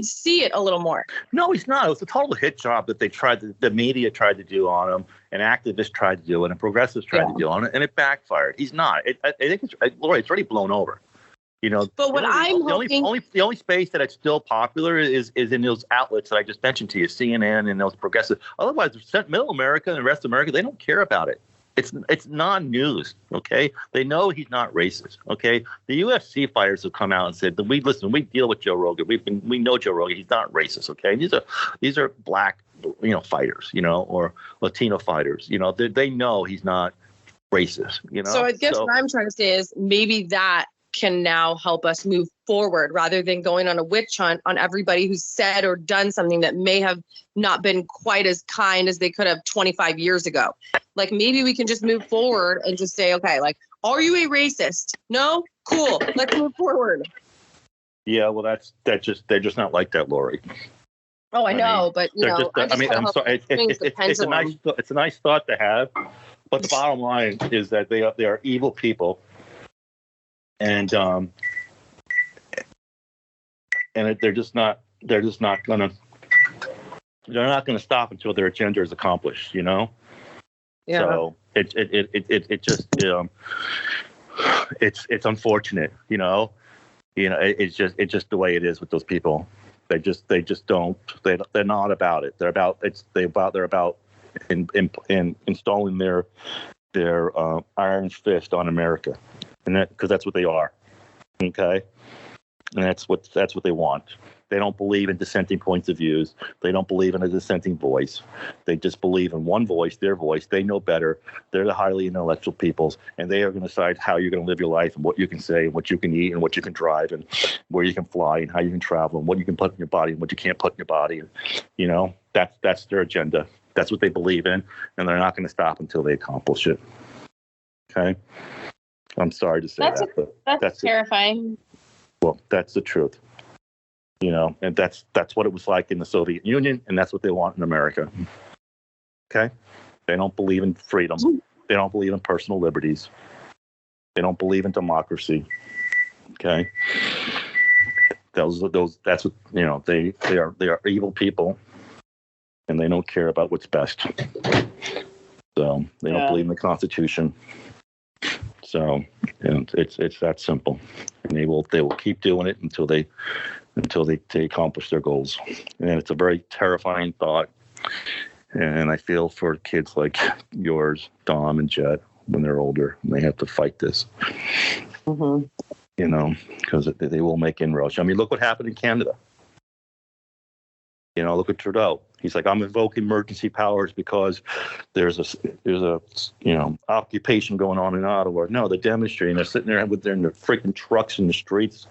see it a little more. No, he's not. It was a total hit job that the media tried to do on him, and activists tried to do it, and progressives tried to do on it, and it backfired. He's not. I think Laurie, it's already blown over. But what the only space that it's still popular is in those outlets that I just mentioned to you, CNN and those progressive. Otherwise, middle America and the rest of America, they don't care about it. It's non-news, okay? They know he's not racist, okay? The UFC fighters have come out and said that we deal with Joe Rogan. We know Joe Rogan. He's not racist, okay? These are black fighters, or Latino fighters. They know he's not racist. So I guess what I'm trying to say is maybe that can now help us move forward rather than going on a witch hunt on everybody who's said or done something that may have not been quite as kind as they could have 25 years ago. Like maybe we can just move forward and just say, okay, like, are you a racist? No? Cool. Let's move forward. Yeah, well, they're just not like that, Laurie. Oh, I know, but I'm sorry. It's a nice thought to have, but the bottom line is that they are evil people, and they're not gonna stop until their agenda is accomplished. Yeah. So it's unfortunate. It's just the way it is with those people. They're not about it. They're about installing their iron fist on America, and because that's what they are. Okay, and that's what they want. They don't believe in dissenting points of views. They don't believe in a dissenting voice. They just believe in one voice, their voice. They know better. They're the highly intellectual peoples, and they are going to decide how you're going to live your life and what you can say and what you can eat and what you can drive and where you can fly and how you can travel and what you can put in your body and what you can't put in your body. That's their agenda. That's what they believe in, and they're not going to stop until they accomplish it. Okay? I'm sorry to say but that's terrifying. Well, that's the truth. And that's what it was like in the Soviet Union, and that's what they want in America. Okay? They don't believe in freedom. They don't believe in personal liberties. They don't believe in democracy. Okay? That's what they are evil people, and they don't care about what's best. So they don't believe in the Constitution. So, and it's that simple. And they will keep doing it until they accomplish their goals. And it's a very terrifying thought. And I feel for kids like yours, Dom and Jet, when they're older and they have to fight this. Mm-hmm. Because they will make inroads. I mean, look what happened in Canada. Look at Trudeau. He's like, I'm invoking emergency powers because there's a occupation going on in Ottawa. No, they're demonstrating. They're sitting there in their freaking trucks in the streets,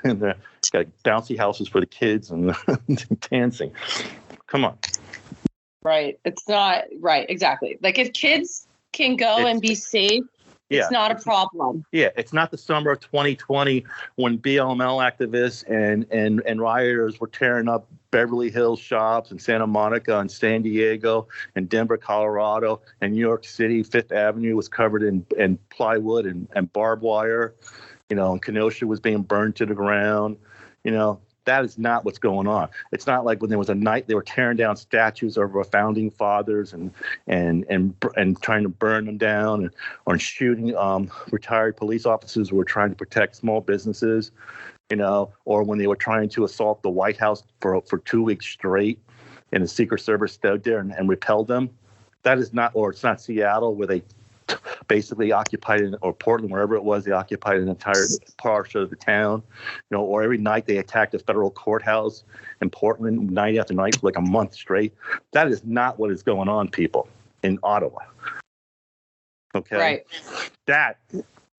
and they've got bouncy houses for the kids and dancing. Come on. Right. It's not right. Exactly. Like if kids can go and be safe, it's not a problem. Yeah, it's not the summer of 2020 when BLM activists and rioters were tearing up Beverly Hills shops in Santa Monica and San Diego and Denver, Colorado, and New York City. Fifth Avenue was covered in plywood and barbed wire, and Kenosha was being burned to the ground. That is not what's going on. It's not like when there was a night they were tearing down statues of our founding fathers and trying to burn them down, or shooting retired police officers who were trying to protect small businesses, or when they were trying to assault the White House for 2 weeks straight, and the Secret Service stood there and repelled them. That is not, or it's not Seattle where they basically occupied, or Portland, wherever it was, they occupied an entire part of the town, or every night they attacked a federal courthouse in Portland night after night for like a month straight. That is not what is going on, people, in Ottawa. Okay? Right. That,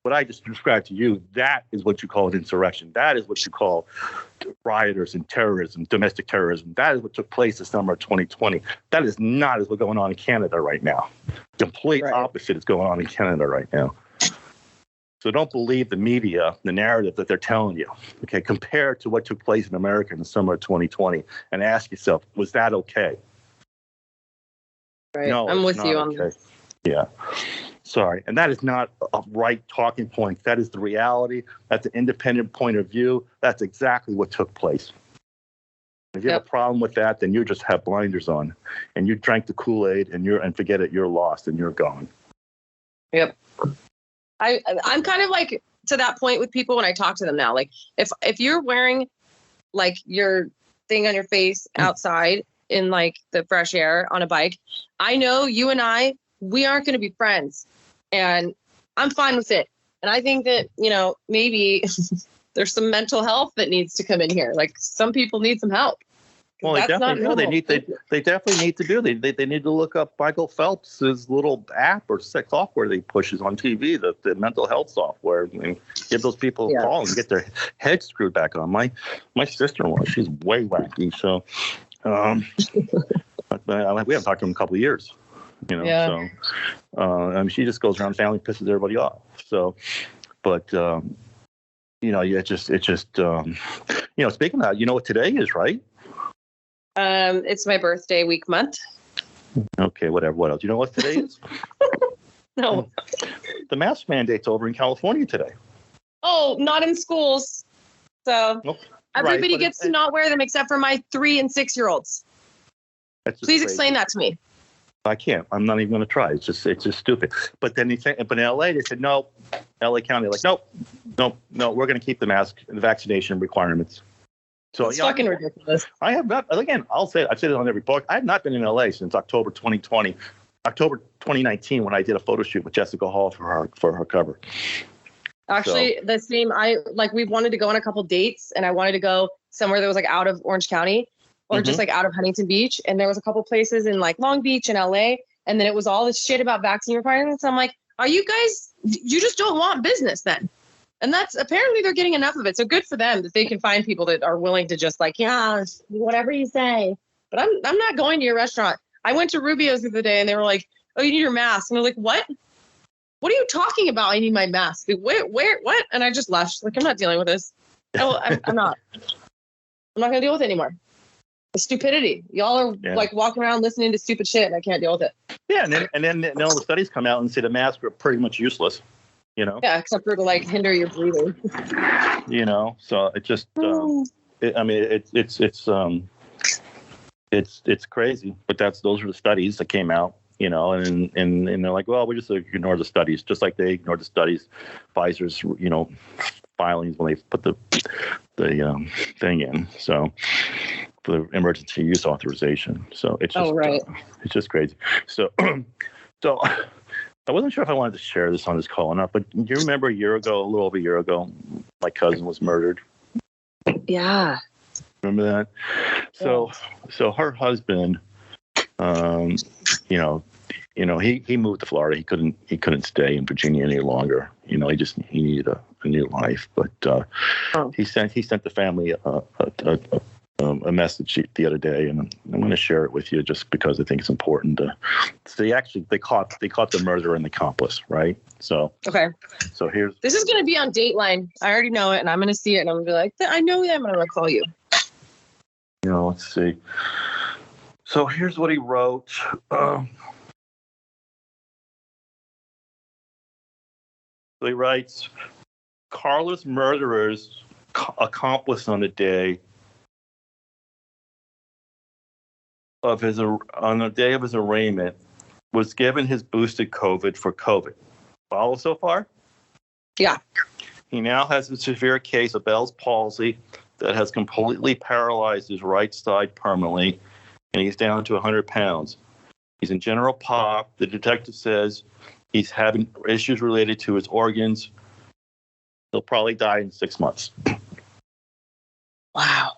what I just described to you, that is what you call an insurrection. That is what you call rioters and terrorism, domestic terrorism. That is what took place this summer of 2020. That is not what's going on in Canada right now. Complete opposite is going on in Canada right now. So don't believe the media, the narrative that they're telling you. Okay, compare it to what took place in America in the summer of 2020 and ask yourself, was that okay? Right. No, I'm with you on this. Yeah. Sorry. And that is not a right talking point. That is the reality. That's an independent point of view. That's exactly what took place. If you have a problem with that, then you just have blinders on and you drank the Kool-Aid and forget it. You're lost and you're gone. Yep. I'm kind of like to that point with people when I talk to them now. Like if you're wearing like your thing on your face outside in like the fresh air on a bike, I know you and we aren't going to be friends, and I'm fine with it. And I think that, maybe there's some mental health that needs to come in here. Like some people need some help. Well, they That's not definitely do. They definitely need to do. They need to look up Michael Phelps's little app or software that he pushes on TV, the mental health software, and give those people a call and get their heads screwed back on. My sister-in-law, she's way wacky. So, we haven't talked to him in a couple of years. So I mean, she just goes around family, pisses everybody off. So, but it's just speaking of that, you know what today is, right? It's my birthday week month. Okay, whatever. What else? You know what today is? No. The mask mandate's over in California today. Oh, not in schools. So everybody right, gets to not wear them except for my 3 and 6 year olds. Please explain that to me. I can't. I'm not even going to try. It's just stupid. But then but in LA, they said no. LA County, like no. We're going to keep the vaccination requirements. So it's fucking ridiculous. I have not. Again, I've said it on every book. I have not been in LA since October 2020, October 2019, when I did a photo shoot with Jessica Hall for her cover. Actually, the same. We wanted to go on a couple dates, and I wanted to go somewhere that was like out of Orange County. Or just like out of Huntington Beach. And there was a couple places in like Long Beach and LA. And then it was all this shit about vaccine requirements. I'm like, are you guys, you just don't want business then? And that's apparently they're getting enough of it. So good for them that they can find people that are willing to just like, yeah, whatever you say. But I'm not going to your restaurant. I went to Rubio's the other day and they were like, oh, you need your mask. And I was like, what? What are you talking about? I need my mask. Where, what? And I just left. Like, I'm not dealing with this. No, I'm not. I'm not going to deal with it anymore. The stupidity. Y'all are like walking around listening to stupid shit and I can't deal with it. Yeah, and then all the studies come out and say the masks are pretty much useless, Yeah, except for to like hinder your breathing. So it just it's crazy, but those are the studies that came out, and they're like, well, we just ignore the studies, just like they ignored the studies, Pfizer's, filings when they put the thing in. So for the emergency use authorization. So it's just it's just crazy. So I wasn't sure if I wanted to share this on this call or not, but do you remember a little over a year ago, my cousin was murdered? Yeah. Remember that? So her husband, he moved to Florida. He couldn't stay in Virginia any longer. He needed a new life. But he sent the family a message the other day, and I'm going to share it with you just because I think it's important to. So they caught the murderer and the accomplice, right? So okay. So this is going to be on Dateline. I already know it, and I'm going to see it, and I'm going to be like, I know that. I'm going to call you. Let's see. So here's what he wrote. So he writes, Carla's murderer's accomplice on the day of his arraignment was given his boosted COVID for COVID. Follow so far? Yeah. He now has a severe case of Bell's palsy that has completely paralyzed his right side permanently, and he's down to 100 pounds. He's in general pop. The detective says he's having issues related to his organs. He'll probably die in 6 months. Wow.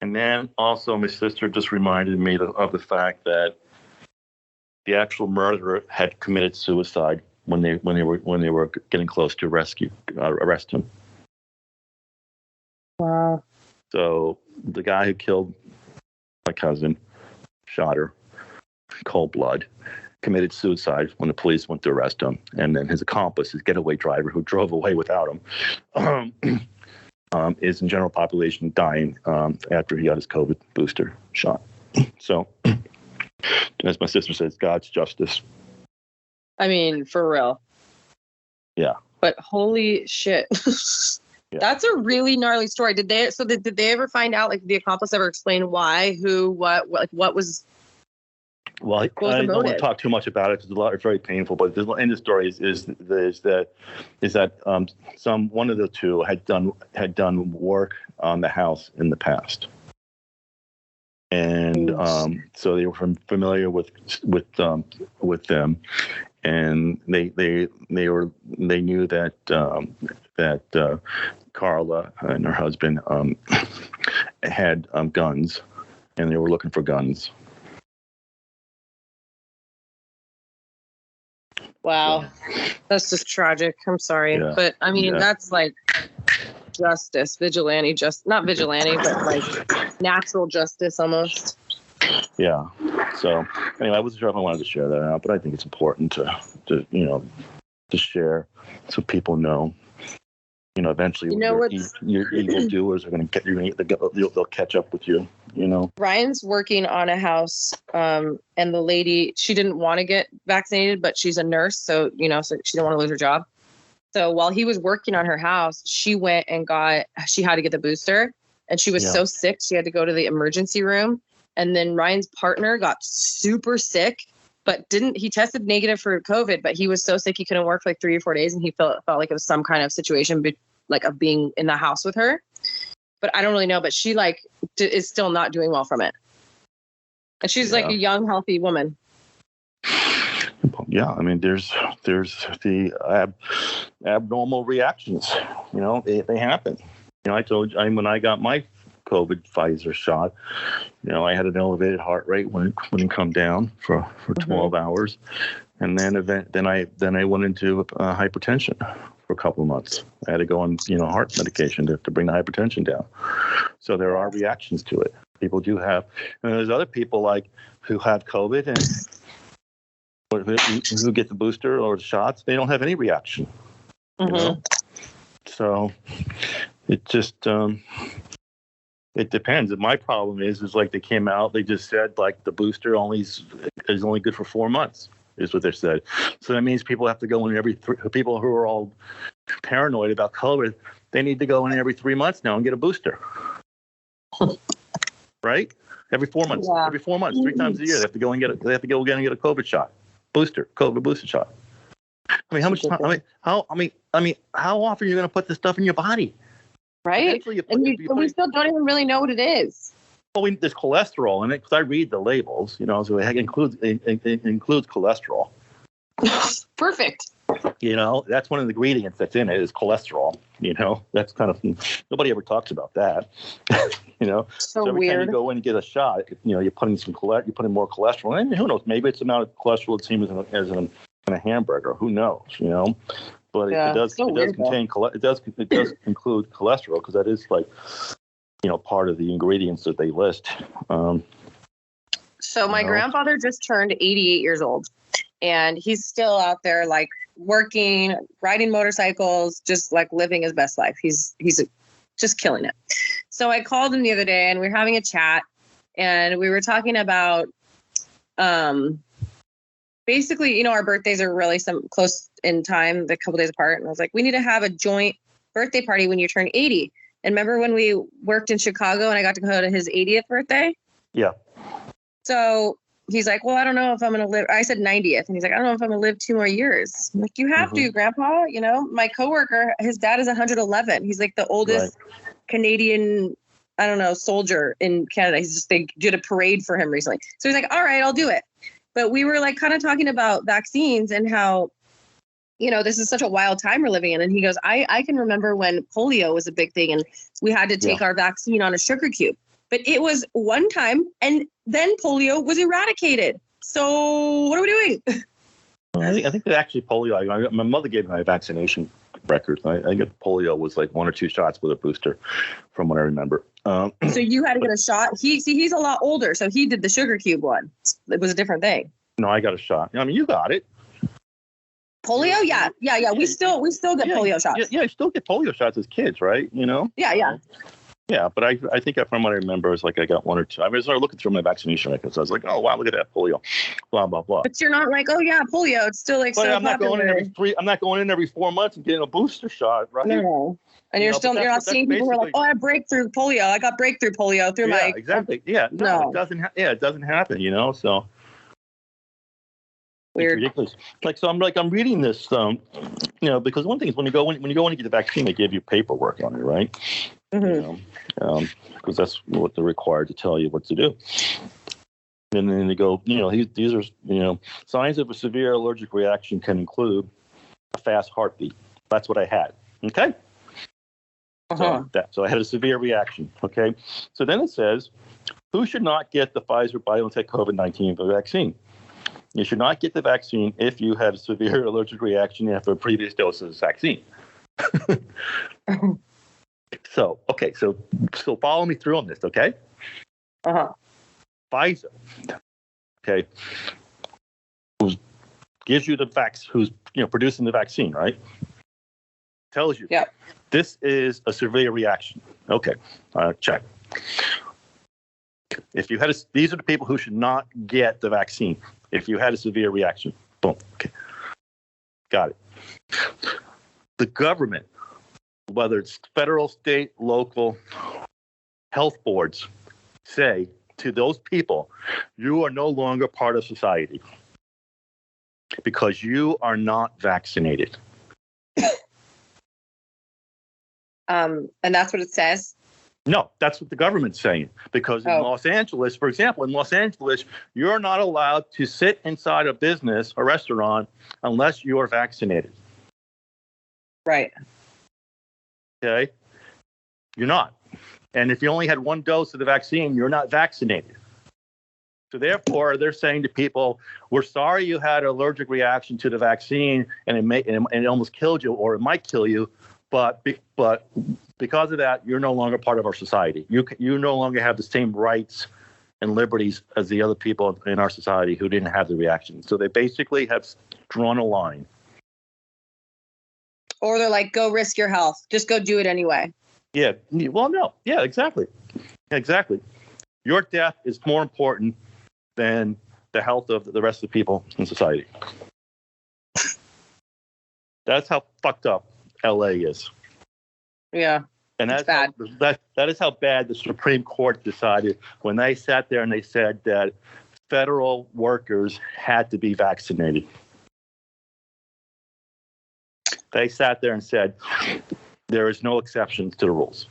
And then also my sister just reminded me of the fact that the actual murderer had committed suicide when they were getting close to arrest him. Wow. So the guy who killed my cousin, shot her, cold blood, committed suicide when the police went to arrest him. And then his accomplice, his getaway driver who drove away without him, is in general population dying after he got his COVID booster shot. So, as my sister says, God's justice. I mean, for real. Yeah. But holy shit. Yeah. That's a really gnarly story. Did they ever find out, like, the accomplice ever explain why, who, what was? Well, I don't want to talk too much about it because it's very painful. But the end of the story is that one of the two had done work on the house in the past, and so they were familiar with them, and they knew that Carla and her husband had guns, and they were looking for guns. Wow. That's just tragic. I'm sorry. Yeah. But I mean, Yeah. that's like justice, vigilante, not vigilante, but like natural justice almost. Yeah. So anyway, I wasn't sure if I wanted to share that out, but I think it's important to share so people know. Eventually, your evil doers are going to they'll catch up with you. Ryan's working on a house, and the lady, she didn't want to get vaccinated, but she's a nurse, so so she didn't want to lose her job. So while he was working on her house, she went and she had to get the booster, and she was so sick she had to go to the emergency room. And then Ryan's partner got super sick, but he tested negative for COVID, but he was so sick he couldn't work for like 3 or 4 days, and he felt like it was some kind of situation like of being in the house with her. But I don't really know, but she is still not doing well from it. And she's like a young, healthy woman. Yeah, I mean, there's the abnormal reactions. They happen. I told you when I got my COVID Pfizer shot, I had an elevated heart rate when it wouldn't come down for 12 hours, and then I went into hypertension for a couple of months. I had to go on heart medication to bring the hypertension down. So there are reactions to it. People do have, and there's other people who have COVID and who get the booster or the shots, they don't have any reaction. So it just it depends. My problem is like they came out, they just said like the booster is only good for 4 months, is what they said. So that means people have to go in people who are all paranoid about COVID, they need to go in every 3 months now and get a booster. Every 4 months. Yeah. Every 4 months, 3 times a year, they have to go again and get a COVID shot. COVID booster shot. I mean, how much time? How often are you going to put this stuff in your body? Right. And we still don't even really know what it is. Well, there's cholesterol in it because I read the labels, so it includes cholesterol. Perfect. That's one of the ingredients that's in it is cholesterol. That's kind of, nobody ever talks about that. So every weird. time you go in and get a shot, you're putting more cholesterol, and who knows? Maybe it's the amount of cholesterol it's seen as in a hamburger. Who knows? But it does include cholesterol because that is part of the ingredients that they list. So my grandfather just turned 88 years old, and he's still out there working, riding motorcycles, just living his best life. He's just killing it. So I called him the other day and we were having a chat, and we were talking about basically, our birthdays are really close in time, a couple days apart. And I was like, we need to have a joint birthday party when you turn 80. And remember when we worked in Chicago and I got to go to his 80th birthday? Yeah. So he's like, well, I don't know if I'm going to live. I said 90th. And he's like, I don't know if I'm going to live 2 more years. I'm like, you have to, Grandpa. My coworker, his dad is 111. He's like the oldest Canadian, soldier in Canada. They did a parade for him recently. So he's like, all right, I'll do it. But we were kind of talking about vaccines and how, this is such a wild time we're living in. And he goes, I can remember when polio was a big thing and we had to take our vaccine on a sugar cube. But it was one time and then polio was eradicated. So what are we doing? I think that actually polio, my mother gave me my vaccination record. I get polio was 1 or 2 shots with a booster from what I remember. So you had to get a shot. He's a lot older. So he did the sugar cube one. It was a different thing. No, I got a shot. I mean, you got it. Polio? Yeah. We still get polio shots. Yeah, you still get polio shots as kids, right? Yeah. Yeah, but I think from what I remember, it's I got 1 or 2. I started looking through my vaccination records. I was like, oh, wow, look at that polio, blah, blah, blah. But you're not oh, yeah, polio. It's still so I'm not popular. I'm not going in every 4 months and getting a booster shot, right? No. And you're not seeing people who are like, oh, I have breakthrough polio. I got breakthrough polio through my. Yeah, exactly. Yeah. No. It doesn't. It doesn't happen, So. Weird. It's ridiculous. So I'm reading this, because one thing is when you go in and get the vaccine, they give you paperwork on it, right? Mm-hmm. Because that's what they're required to tell you what to do. And then they go, these are, signs of a severe allergic reaction can include a fast heartbeat. That's what I had. Okay. So I had a severe reaction. Okay. So then it says, who should not get the Pfizer BioNTech COVID-19 vaccine? You should not get the vaccine if you had a severe allergic reaction after a previous dose of the vaccine. So follow me through on this, okay? Pfizer, okay, gives you the who's producing the vaccine, right? Tells you, this is a severe reaction. Okay, check. If you had these are the people who should not get the vaccine if you had a severe reaction. Boom. Okay, got it. The government, whether it's federal, state, local health boards, say to those people, you are no longer part of society because you are not vaccinated. And that's what it says? No, that's what the government's saying. Because in Los Angeles, for example, in Los Angeles, you're not allowed to sit inside a business or restaurant unless you're vaccinated. Right. Okay? You're not. And if you only had one dose of the vaccine, you're not vaccinated. So therefore, they're saying to people, we're sorry you had an allergic reaction to the vaccine and it almost killed you, or it might kill you, but because of that, you're no longer part of our society. You no longer have the same rights and liberties as the other people in our society who didn't have the reaction. So they basically have drawn a line. Or they're like, go risk your health. Just go do it anyway. Yeah. Well, no. Yeah, exactly. Exactly. Your death is more important than the health of the rest of the people in society. That's how fucked up LA is. Yeah. And that's bad. That is how bad the Supreme Court decided when they sat there and they said that federal workers had to be vaccinated. They sat there and said, there is no exceptions to the rules.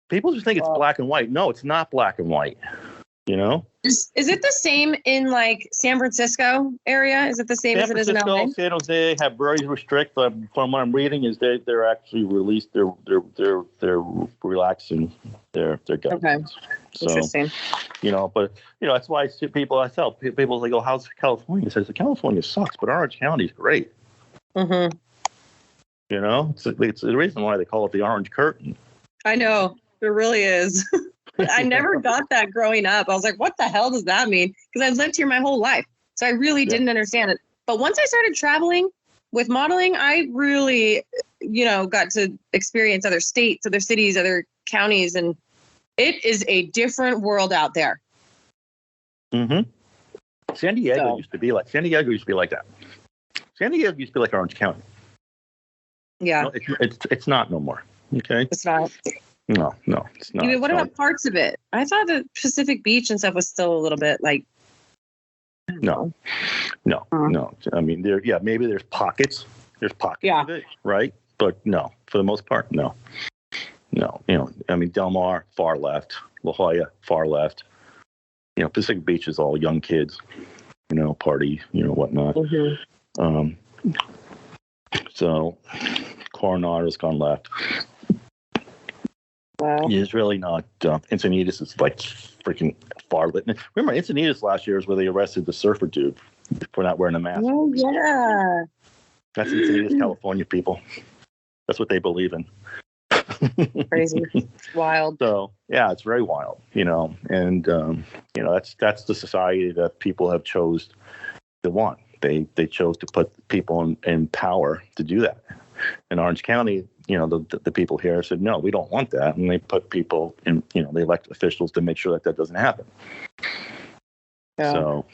People just think it's black and white. No, it's not black and white. You know? Is it the same in like San Francisco area? Is it the same as it is in LA? San Jose have very strict. From what I'm reading, is they're actually released. They're relaxing their guidelines. Okay. So, interesting. But that's why I tell people like, oh, how's California? It says California sucks, but Orange County is great. Mm-hmm. It's the reason why they call it the Orange Curtain. I know, it really is. I never got that growing up. I was like, what the hell does that mean? Because I've lived here my whole life. So I really didn't understand it. But once I started traveling with modeling, I really, got to experience other states, other cities, other counties. And it is a different world out there. Mm-hmm. San Diego used to be like that. San Diego used to be like Orange County. Yeah. No, it's not no more. Okay. It's not. No, it's not. What about parts of it? I thought the Pacific Beach and stuff was still a little bit like. No. I mean, maybe there's pockets. There's pockets of it, right? But no, for the most part, no. I mean, Del Mar, far left. La Jolla, far left. Pacific Beach is all young kids, party, whatnot. Mm-hmm. So Coronado's gone left. Wow. It's really not. Encinitas is like freaking far lit. Remember, Encinitas last year is where they arrested the surfer dude for not wearing a mask. Oh, yeah. That's Encinitas, California, people. That's what they believe in. Crazy. It's wild. So, yeah, it's very wild, and, that's the society that people have chose to want. They chose to put people in power to do that. In Orange County, the people here said, no, we don't want that. And they put people in, they elect officials to make sure that doesn't happen. Yeah. So,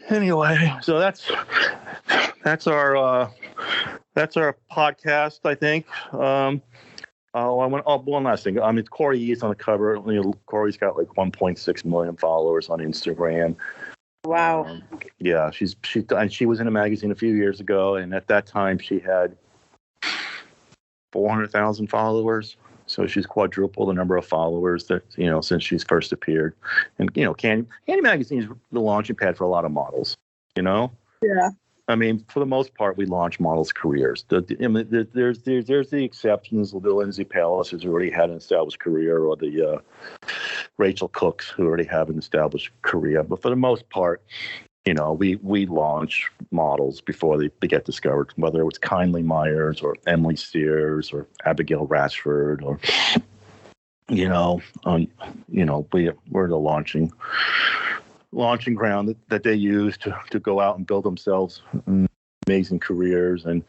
anyway, so that's our podcast, I think. One last thing. I mean, Corey E's on the cover. Corey's got like 1.6 million followers on Instagram. Wow. Yeah, she was in a magazine a few years ago, and at that time she had 400,000 followers. So she's quadrupled the number of followers that since she's first appeared. And Kandy Magazine is the launching pad for a lot of models. Yeah. I mean, for the most part, we launch models' careers. There's the exceptions. The Lindsay Palaces who already had an established career, or the Rachel Cooks who already have an established career. But for the most part, we launch models before they get discovered, whether it was Kindly Myers or Emily Sears or Abigail Ratchford, or we're the launching ground that they use to go out and build themselves amazing careers. And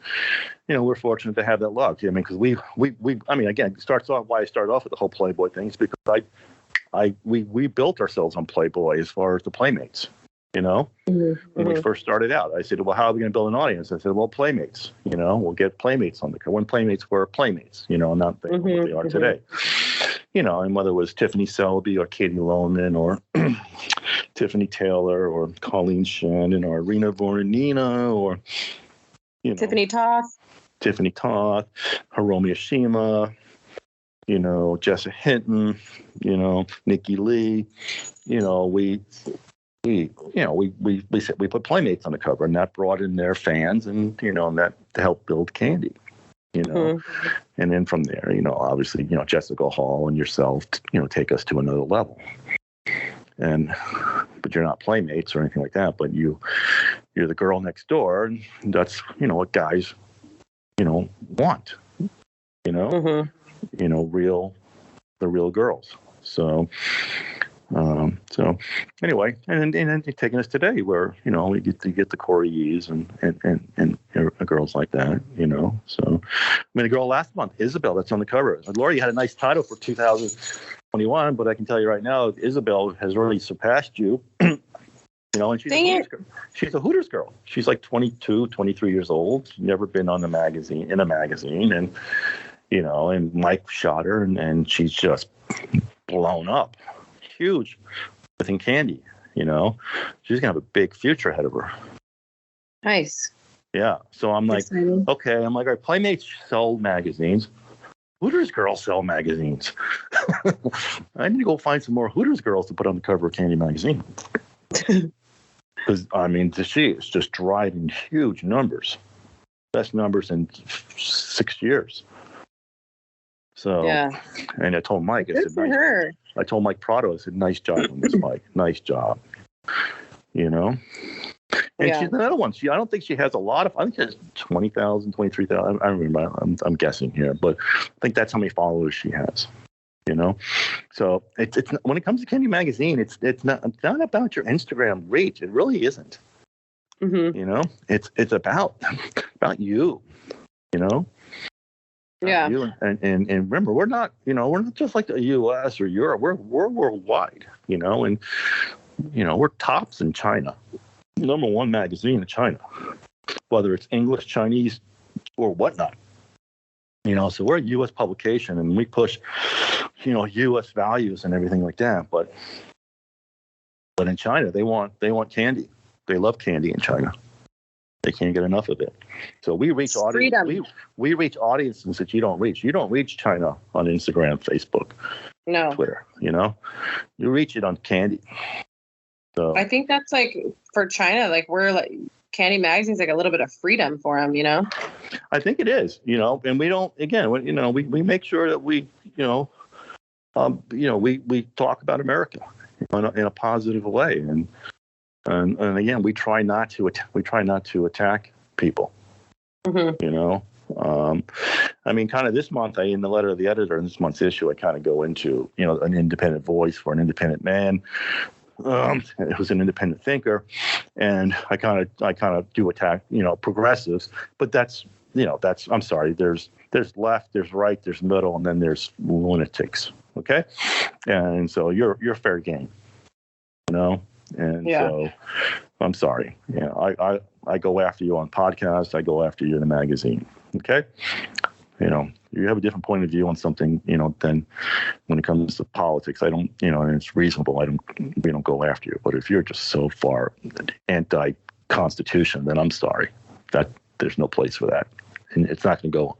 we're fortunate to have that luck. I mean, because we again, it starts off why I started off with the whole Playboy thing is because we built ourselves on Playboy as far as the Playmates. When we first started out, I said, well, how are we going to build an audience? I said, well, Playmates. We'll get Playmates on the cover. When Playmates were Playmates, not what they are today. And whether it was Tiffany Selby or Katie Lohman or Tiffany Taylor or Colleen Shannon or Irina Voronina or Tiffany Toth, Hiromi Ashima, Jessa Hinton, Nikki Lee, we put Playmates on the cover, and that brought in their fans, and and that helped build Kandy. And then from there, obviously, Jessica Hall and yourself, take us to another level. But you're not Playmates or anything like that. But you're the girl next door, and that's what guys, want. The real girls. So anyway, and then taking us today, where we get the Corey Yees and girls like that. So the girl last month, Isabel, that's on the cover. Laurie had a nice title for 2021, but I can tell you right now, Isabel has really surpassed you. And she's a Hooters girl. She's like 22, 23 years old. She's never been in a magazine, and and Mike shot her, and she's just blown up. Huge within Kandy, she's gonna have a big future ahead of her. Nice. Yeah. So I'm like, okay. I'm like, all right, Playmates sell magazines. Hooters girls sell magazines. I need to go find some more Hooters girls to put on the cover of Kandy Magazine. Because she is just driving huge numbers, best numbers in 6 years. So, yeah. And I told Mike, I told Mike Prado, I said, nice job on this, Mike. Nice job. And she's another one. I don't think she has a lot of, I think she has 20,000, 23,000. I don't remember. I'm guessing here, but I think that's how many followers she has. So it's when it comes to Kandy Magazine, it's not about your Instagram reach. It really isn't. It's about you. Yeah. And remember, we're not just like the U.S. or Europe. We're worldwide, and we're tops in China, #1 magazine in China, whether it's English, Chinese, or whatnot. So we're a U.S. publication, and we push, U.S. values and everything like that. But in China, they want Kandy. They love Kandy in China. They can't get enough of it. So we reach audience. We reach audiences that you don't reach. You don't reach China on Instagram, Facebook, Twitter. You reach it on Kandy. So I think that's like for China, like we're like Kandy Magazine's like a little bit of freedom for them. I think it is. And we don't. Again, we make sure that we we talk about America in a positive way, and again, we try not to attack people. Kind of this month, in the letter of the editor in this month's issue, I kind of go into an independent voice for an independent man who's an independent thinker, and I kind of do attack progressives, but that's I'm sorry. There's left, there's right, there's middle, and then there's lunatics. Okay, and so you're fair game. And so I'm sorry. I go after you on podcasts. I go after you in a magazine. Okay. You have a different point of view on something, than when it comes to politics. I don't, and it's reasonable. We don't go after you. But if you're just so far anti-Constitution, then I'm sorry. That there's no place for that. And it's not going to go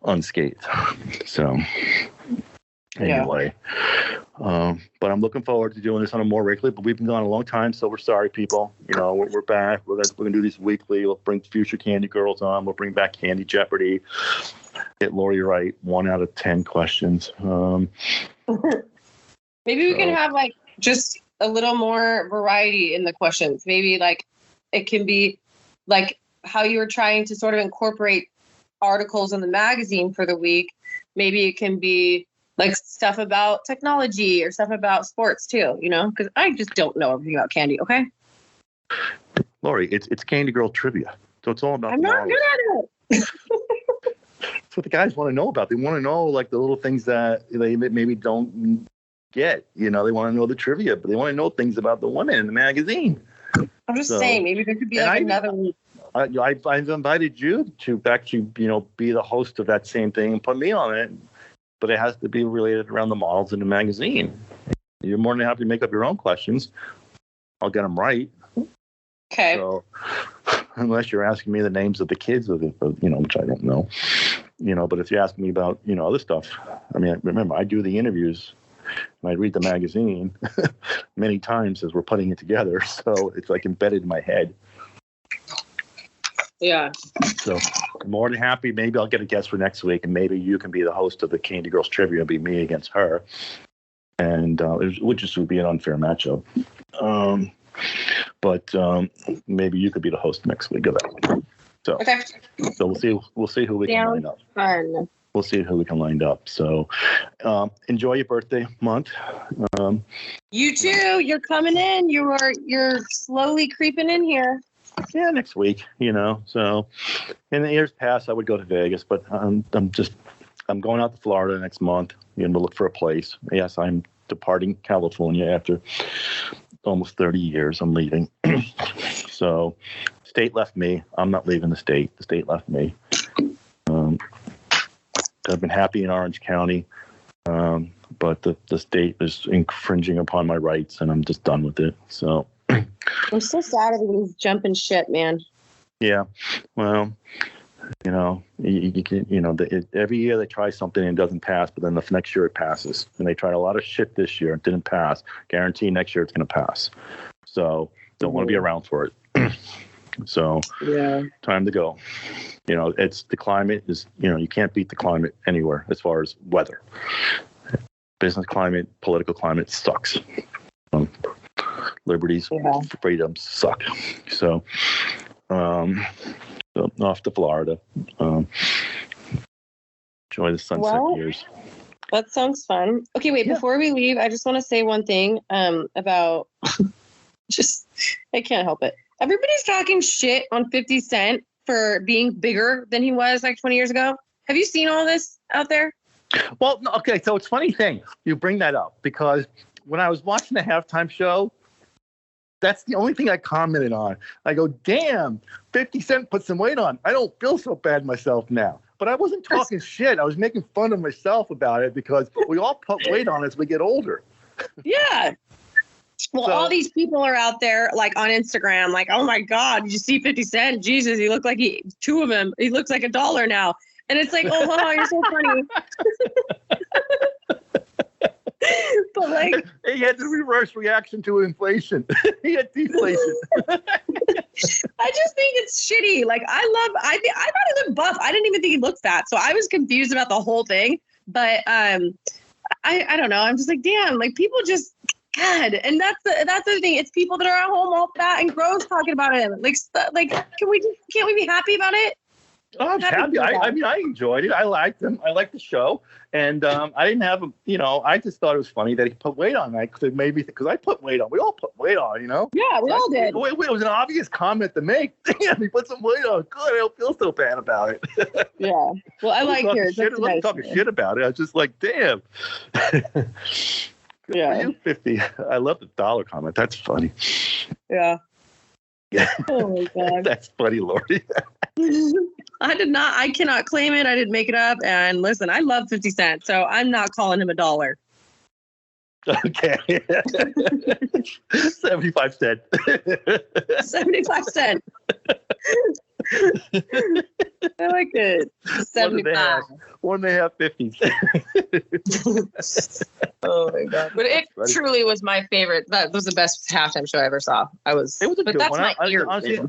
unscathed. So anyway, But I'm looking forward to doing this on a more regularly. But we've been gone a long time, so we're sorry, people. We're back. We're gonna do these weekly. We'll bring future Kandy girls on. We'll bring back Kandy Jeopardy. Get Laurie right 1 out of 10 questions. Maybe we can have like just a little more variety in the questions. Maybe like it can be like how you were trying to sort of incorporate articles in the magazine for the week. Maybe it can be like stuff about technology or stuff about sports too, because I just don't know everything about Kandy. Okay. Laurie, it's Kandy Girl trivia. So it's all about I'm not good at it. That's what the guys want to know about. They want to know like the little things that they maybe don't get. They want to know the trivia, but they want to know things about the women in the magazine. I'm just saying, maybe there could be like another week. I've invited you to actually, be the host of that same thing and put me on it, but it has to be related around the models in the magazine. You're more than happy to make up your own questions. I'll get them right. Okay. So, unless you're asking me the names of the kids of which I don't know, but if you're asking me about, other stuff, I mean, remember, I do the interviews and I read the magazine many times as we're putting it together. So it's like embedded in my head. Yeah. So more than happy. Maybe I'll get a guest for next week, and maybe you can be the host of the Kandy Girls Trivia. It'll be me against her, and which just would be an unfair matchup. But maybe you could be the host next week of that. So okay. So we'll see who we can line up. Fun. We'll see who we can line up. So enjoy your birthday month. You too. You're coming in. You're slowly creeping in here. Yeah, next week, So in the years past, I would go to Vegas, but I'm going out to Florida next month to look for a place. Yes, I'm departing California after almost 30 years. I'm leaving. So state left me. I'm not leaving the state. The state left me. I've been happy in Orange County, but the state is infringing upon my rights, and I'm just done with it. So I'm so sad everybody's jumping shit, man. Yeah, well, you can, every year they try something and it doesn't pass, but then the next year it passes. And they tried a lot of shit this year, it didn't pass. Guarantee next year it's going to pass. So don't want to be around for it. So yeah, time to go. It's the climate is, you can't beat the climate anywhere as far as weather. Business climate, political climate sucks. Liberties, freedoms suck. So, off to Florida. Enjoy the sunset years. That sounds fun. Okay, wait, before we leave, I just want to say one thing about I can't help it. Everybody's talking shit on 50 Cent for being bigger than he was like 20 years ago. Have you seen all this out there? Well, okay, so it's a funny thing you bring that up, because when I was watching the halftime show, that's the only thing I commented on. I go, damn, 50 Cent put some weight on. I don't feel so bad myself now. But I wasn't talking shit. I was making fun of myself about it, because we all put weight on as we get older. Yeah. Well, so, all these people are out there like on Instagram, like, oh my God, did you see 50 Cent? Jesus, he looked like two of him. He looks like $1 now. And it's like, oh, you're so funny. But like, he had the reverse reaction to inflation. He had deflation. I just think it's shitty. Like, I thought he looked buff. I didn't even think he looked fat. So I was confused about the whole thing. But I don't know. I'm just like, damn, like people just, God. And that's the thing. It's people that are at home all fat and gross talking about it. Like, can't we be happy about it? Oh, I'm happy. I mean, I enjoyed it. I liked him. I liked the show. And I didn't have him, I just thought it was funny that he put weight on. Because I put weight on. We all put weight on, Yeah, we all did. It was an obvious comment to make. Damn, he put some weight on. Good. I don't feel so bad about it. Yeah. Well, I like yours. I wasn't talking shit about it. I was just like, damn. Yeah. You 50. I love the dollar comment. That's funny. Yeah. Yeah. Oh my God. That's funny, Laurie. I cannot claim it. I didn't make it up. And listen, I love 50 Cent, so I'm not calling him $1. Okay. 75 cents. 75 cents. I like it. 75. 1.5 50s. Oh my god! But it truly was my favorite. That was the best halftime show I ever saw. It was a but good that's one. my Honestly,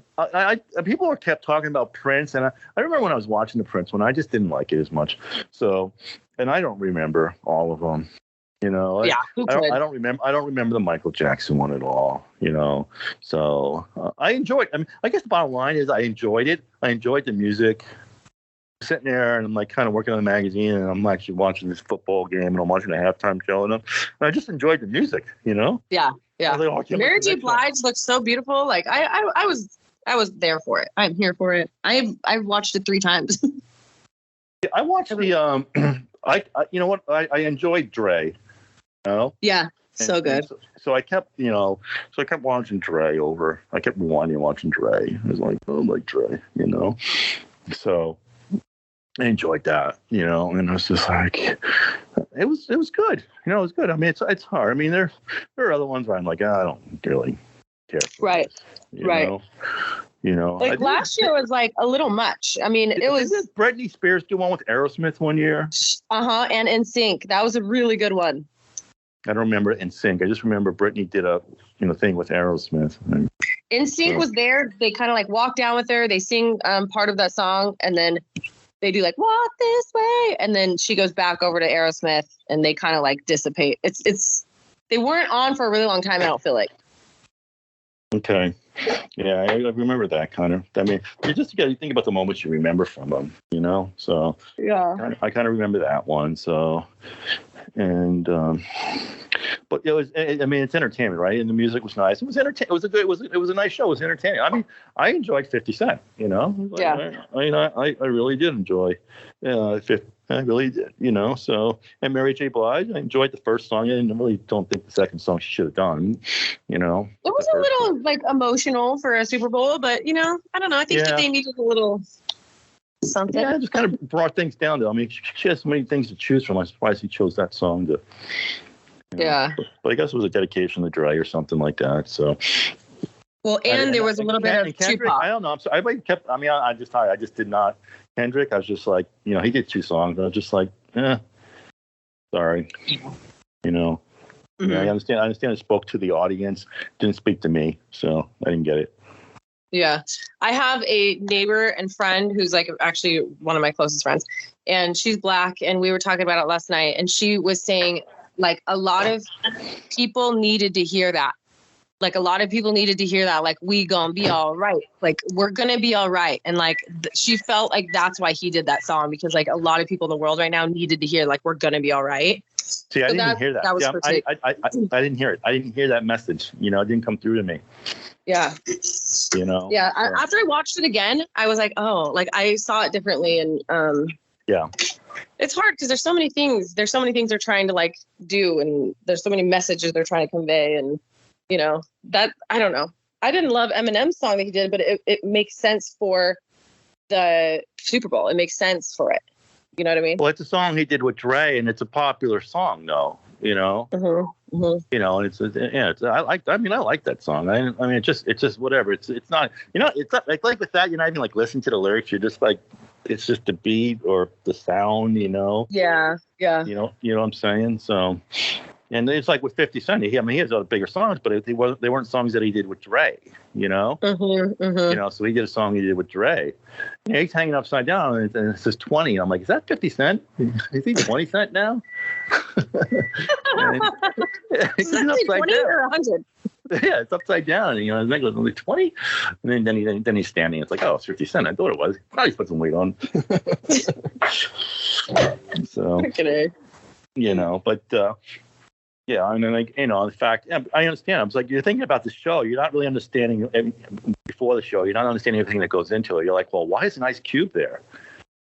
people were kept talking about Prince, and I remember when I was watching the Prince one, I just didn't like it as much. So, and I don't remember all of them. You know, yeah, I don't remember the Michael Jackson one at all. You know, so I enjoyed. I mean, I guess the bottom line is I enjoyed it. I enjoyed the music. Sitting there and I'm like kind of working on the magazine and I'm actually watching this football game and I'm watching a halftime show and I just enjoyed the music, you know? Yeah. I was like, Mary J. Blige looks so beautiful. Like I was there for it. I'm here for it. I watched it 3 times. Yeah, I watched the I you know what? I enjoyed Dre. You know? Yeah. So good. So I kept, watching Dre over. I kept watching Dre. I was like, oh, like Dre, you know? So I enjoyed that, you know, and it was just like, it was good. You know, it was good. I mean, it's hard. I mean, there are other ones where I'm like, I don't really care. Right. You know, like last year was like a little much. I mean, it was. Didn't Britney Spears do one with Aerosmith one year? And NSYNC. That was a really good one. I don't remember NSYNC. I just remember Britney did a thing with Aerosmith. NSYNC was there. They kind of like walk down with her. They sing part of that song, and then they do like "Walk This Way," and then she goes back over to Aerosmith, and they kind of like dissipate. It's they weren't on for a really long time. I don't feel like. Okay. Yeah, I remember that kind of. I mean, you just got to think about the moments you remember from them, you know. So yeah, I kind of remember that one. So, and but it was. I mean, it's entertainment, right? And the music was nice. It was entertaining. It was a good. It was a nice show. It was entertaining. I mean, I enjoyed 50 Cent. You know. Yeah. I really did enjoy. I really did, you know. So, and Mary J. Blige, I enjoyed the first song. I don't think the second song she should have done, you know. It was a little like emotional for a Super Bowl, but you know, I don't know. I think that they needed a little something. Yeah, it just kind of brought things down. I mean, she has so many things to choose from. I'm surprised he chose that song to. Yeah. But I guess it was a dedication to Dre or something like that. So. Well, and there was a little bit of Kendrick. I don't know. I'm sorry. I kept. I mean, I just did not. Kendrick, I was just like, you know, he did 2 songs. I was just like, sorry, you know. Mm-hmm. Yeah, I understand. It spoke to the audience, didn't speak to me, so I didn't get it. Yeah, I have a neighbor and friend who's like actually one of my closest friends, and she's Black, and we were talking about it last night, and she was saying like a lot of people needed to hear that. Like a lot of people needed to hear that, like, we gonna be all right. Like, we're gonna be all right. And like, she felt like that's why he did that song, because like a lot of people in the world right now needed to hear, like, we're gonna be all right. See, I didn't hear that. That was I didn't hear it. I didn't hear that message. You know, it didn't come through to me. Yeah. You know? Yeah. After I watched it again, I was like, oh, like I saw it differently. And yeah. It's hard because there's so many things. There's so many things they're trying to like do, and there's so many messages they're trying to convey. And you know, that, I don't know. I didn't love Eminem's song that he did, but it makes sense for the Super Bowl. It makes sense for it. You know what I mean? Well, it's a song he did with Dre, and it's a popular song, though. You know, you know, and I like that song. I mean, it's just whatever. It's not, you know, it's not like with that. You're not even like listening to the lyrics. You're just like, it's just the beat or the sound. You know? Yeah. You know what I'm saying? So. And it's like with 50 Cent. He has other bigger songs, but they weren't songs that he did with Dre, you know? You know, so he did a song he did with Dre. You know, he's hanging upside down, and it says 20. And I'm like, is that 50 Cent? Is he 20 Cent now? Is that 20 or 100? Yeah, it's upside down. And, you know, his neck was only 20. And then he's standing. It's like, oh, it's 50 Cent. I thought it was. Probably put some weight on. So, you know, but... yeah, I mean, like, you know, in fact, I understand. I was like, you're thinking about the show. You're not really understanding before the show. You're not understanding everything that goes into it. You're like, well, why is an Ice Cube there?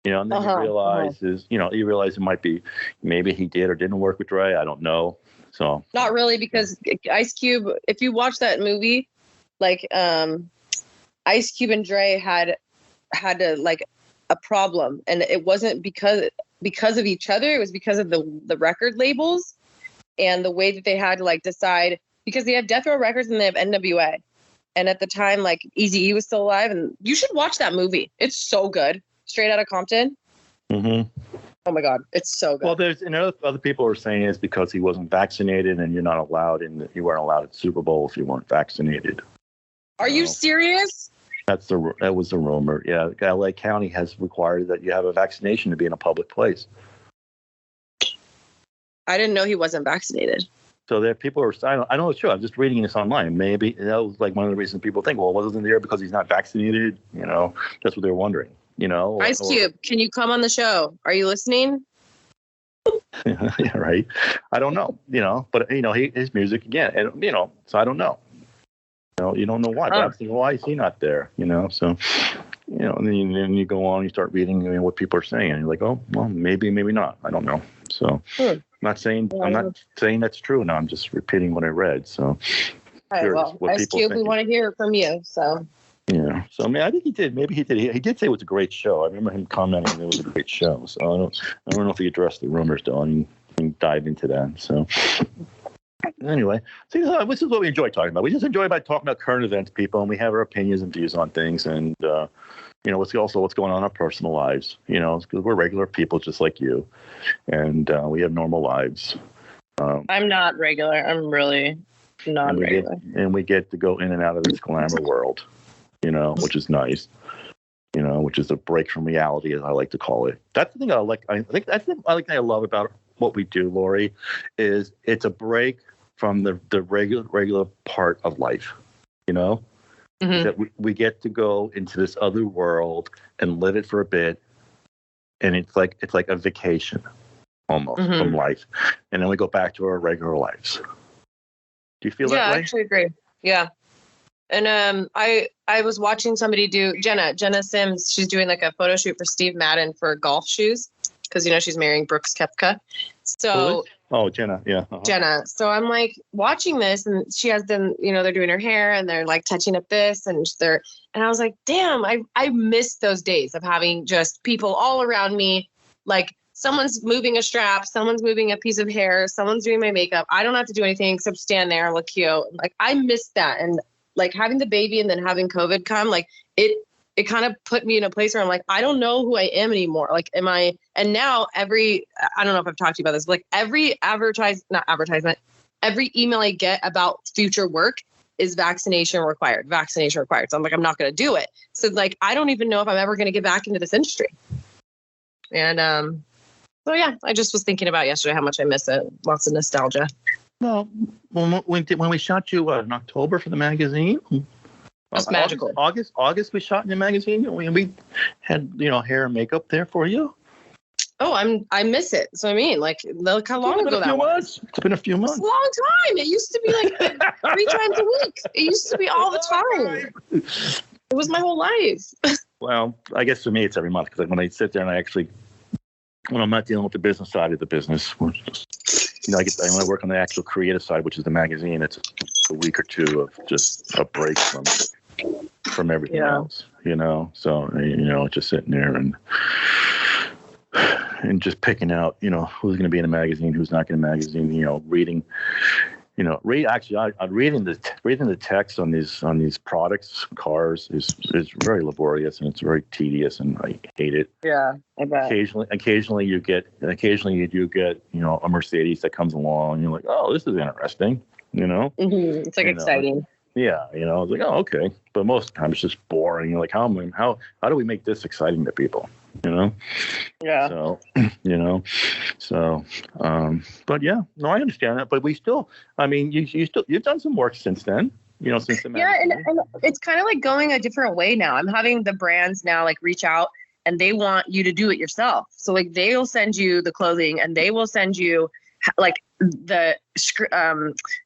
You know, and then you realize it might be maybe he did or didn't work with Dre. I don't know. So not really, because Ice Cube, if you watch that movie, like Ice Cube and Dre had like a problem, and it wasn't because of each other. It was because of the record labels. And the way that they had to like decide, because they have Death Row Records and they have NWA. And at the time, like Eazy-E was still alive, and you should watch that movie. It's so good. Straight Outta Compton. Mm-hmm. Oh my God, it's so good. Well, there's other people are saying it's because he wasn't vaccinated, and you're not allowed you weren't allowed at Super Bowl if you weren't vaccinated. Are you serious? That was the rumor. Yeah, LA County has required that you have a vaccination to be in a public place. I didn't know he wasn't vaccinated. So there, people are. I don't know. It's true. I'm just reading this online. Maybe that was like one of the reasons people think, well, wasn't there because he's not vaccinated? That's what they're wondering. Ice Cube, can you come on the show? Are you listening? Yeah, right. I don't know. But his music again, and so I don't know. You don't know why. But I'm thinking, why is he not there? So, and then you go on, you start reading what people are saying, and you're like, oh, well, maybe not. I don't know. So, I'm not saying that's true. No, I'm just repeating what I read. So, all right, well, Ice Cube, we want to hear from you. So. Yeah. So I think he did. Maybe he did. He did say it was a great show. I remember him commenting it was a great show. So I don't know if he addressed the rumors though. I can dive into that. So anyway, see, this is what we enjoy talking about. We just enjoy talking about current events, people, and we have our opinions and views on things, and what's going on in our personal lives. Because we're regular people just like you, and we have normal lives. I'm not regular. I'm really not regular. And we get to go in and out of this glamour world. Which is nice, which is a break from reality, as I like to call it. That's the thing I like. I think that's the thing I love about what we do, Laurie, is it's a break from the regular part of life, that we get to go into this other world and live it for a bit. And it's like a vacation almost from life. And then we go back to our regular lives. Do you feel that way? Yeah, I actually agree. Yeah. And I was watching somebody do Jenna Sims. She's doing like a photo shoot for Steve Madden for golf shoes because she's marrying Brooks Koepka. So Jenna, yeah, Jenna. So I'm like watching this, and she has them. They're doing her hair, and they're like touching up this, and I was like, damn, I miss those days of having just people all around me, like. Someone's moving a strap, someone's moving a piece of hair, someone's doing my makeup. I don't have to do anything except stand there and look cute. Like I miss that. And like having the baby and then having COVID come, like it kind of put me in a place where I'm like, I don't know who I am anymore. Like, and now I don't know if I've talked to you about this, but like every every email I get about future work is vaccination required. So I'm like, I'm not going to do it. So like, I don't even know if I'm ever going to get back into this industry. And, so yeah, I just was thinking about yesterday how much I miss it. Lots of nostalgia. Well, when we shot you in October for the magazine, that's magical. August we shot in the magazine. We had hair and makeup there for you. Oh, I miss it. So I mean, like, look how long ago that was. It's been a few months. It's a long time. It used to be like 3 times a week. It used to be all the time. It was my whole life. Well, I guess for me it's every month because when I sit there and when I'm not dealing with the business side of the business, when I work on the actual creative side, which is the magazine, it's a week or two of just a break from everything else, So, just sitting there and just picking out, who's going to be in a magazine, who's not going to be in a magazine, reading. I'm reading the text on these products, cars is very laborious and it's very tedious and I hate it. Yeah, I bet. Occasionally you do get a Mercedes that comes along and you're like, oh, this is interesting, Mm-hmm. It's like exciting. Yeah, I was like, oh, okay, but most of the time it's just boring. You're like, how do we make this exciting to people? Yeah. So, but yeah, no, I understand that. But we still, you've done some work since then, since the magazine. Yeah, and it's kind of like going a different way now. I'm having the brands now like reach out and they want you to do it yourself. So like they'll send you the clothing and they will send you like the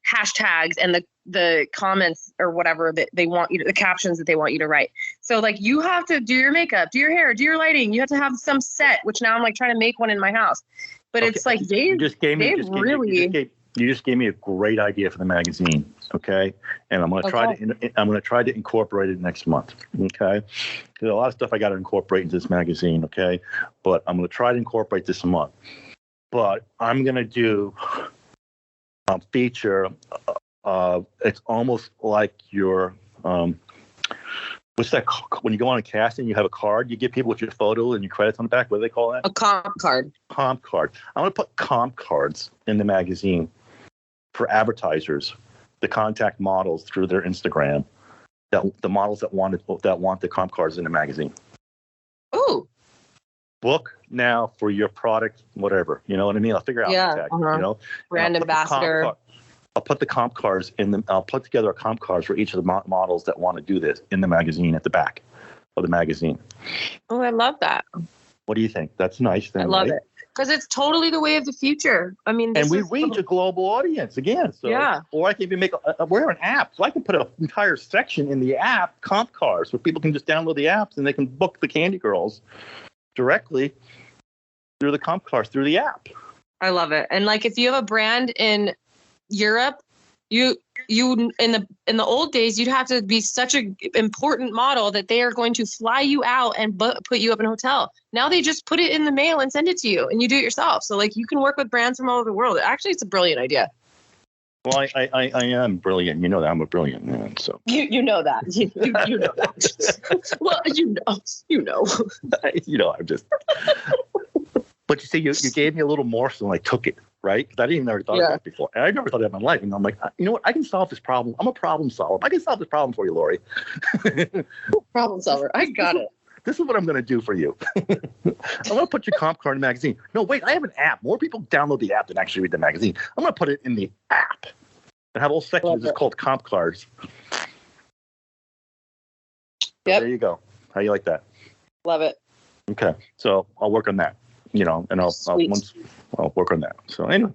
hashtags and the comments or whatever that they want you to, the captions that they want you to write. So like you have to do your makeup, do your hair, do your lighting. You have to have some set, which now I'm like trying to make one in my house. But it's like you just gave me a great idea for the magazine. Okay. And I'm going to try to incorporate it next month. Okay. There's a lot of stuff I got to incorporate into this magazine. Okay. But I'm going to try to incorporate this month. But I'm going to do a feature. It's almost like your, what what's that? When you go on a casting, you have a card. You give people with your photo and your credits on the back. What do they call that? A comp card. Comp card. I want to put comp cards in the magazine for advertisers to contact models through their Instagram. The models that want the comp cards in the magazine. Ooh. Book now for your product, whatever. You know what I mean? I'll figure out the tag. You know, brand ambassador. I'll put the comp cards I'll put together a comp cards for each of the models that want to do this in the magazine at the back of the magazine. Oh, I love that. What do you think? That's nice. Then, I love right? it because it's totally the way of the future. I mean, and we reach a global audience again. So, yeah. Or I can even we're an app, so I can put an entire section in the app, comp cards, where people can just download the apps and they can book the Kandy Girls directly through the comp cards through the app. I love it. And like, if you have a brand in Europe, you in the old days, you'd have to be such an important model that they are going to fly you out and put you up in a hotel. Now they just put it in the mail and send it to you, and you do it yourself. So like, you can work with brands from all over the world. Actually, it's a brilliant idea. Well, I am brilliant. You know that I'm a brilliant man. So you know that. You know that. Well, you know. I'm just. But you see, you gave me a little morsel and I took it, right? Because I didn't even never thought of that before. And I never thought of that in my life. And I'm like, you know what? I can solve this problem. I'm a problem solver. I can solve this problem for you, Laurie. Problem solver. I got it. This is what I'm going to do for you. I'm going to put your comp card in the magazine. No, wait, I have an app. More people download the app than actually read the magazine. I'm going to put it in the app. And have a whole section that's called comp cards. Yep. There you go. How you like that? Love it. Okay. So I'll work on that. You know, and I'll work on that. So anyway,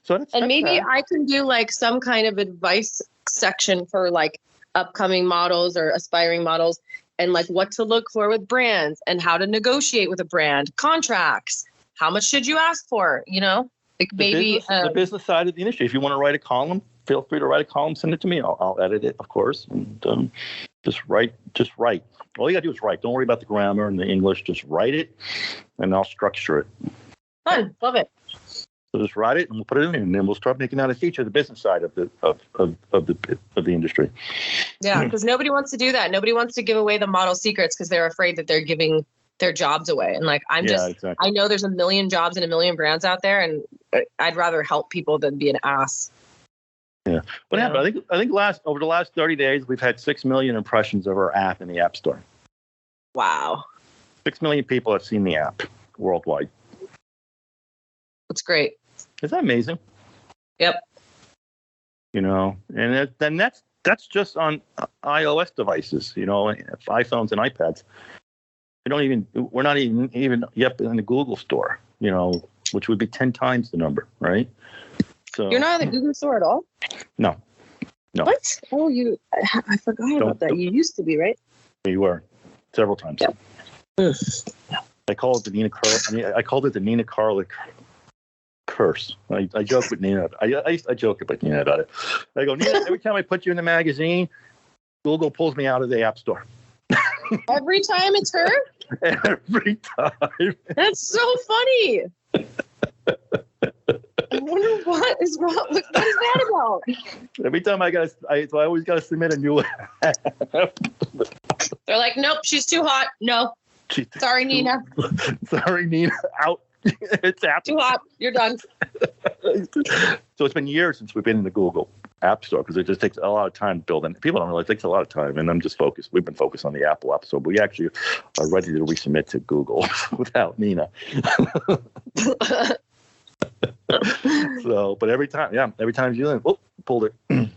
that's maybe I can do like some kind of advice section for like upcoming models or aspiring models, and like what to look for with brands and how to negotiate with a brand, contracts, how much should you ask for? You know, like maybe the business side of the industry. If you want to write a column, feel free to write a column. Send it to me. I'll edit it, of course, and just write. All you gotta do is write. Don't worry about the grammar and the English. Just write it, and I'll structure it. Fun, love it. So just write it, and we'll put it in, and then we'll start making that a feature, the business side of the industry. Yeah, because nobody wants to do that. Nobody wants to give away the model secrets because they're afraid that they're giving their jobs away. And like, exactly. I know there's a million jobs and a million brands out there, and I'd rather help people than be an ass. Yeah, but yeah, I think over the last 30 days, we've had 6 million impressions of our app in the App Store. Wow. 6 million people have seen the app worldwide. That's great. Is that amazing? Yep. You know, and then that's just on iOS devices. You know, iPhones and iPads. We're not even yet in the Google Store. You know, which would be 10 times the number, right? So you're not in the Google Store at all? No. What? Oh, I forgot about that. You used to be, right? You were several times. Yep. I called it the Nina Carlick curse. I joke with Nina. I joke with Nina about it. I go, Nina, every time I put you in the magazine, Google pulls me out of the App Store. Every time it's her? Every time. That's so funny. I wonder what is wrong. What is that about? Every time I always got to submit a new app. They're like, nope, she's too hot. No. Sorry, Nina. Sorry, Nina. Out. It's app. Too hot. You're done. So it's been years since we've been in the Google App Store because it just takes a lot of time building. People don't realize it takes a lot of time, and I'm just focused. We've been focused on the Apple App Store, but we actually are ready to resubmit to Google without Nina. So, but every time you do it, pulled it. Oh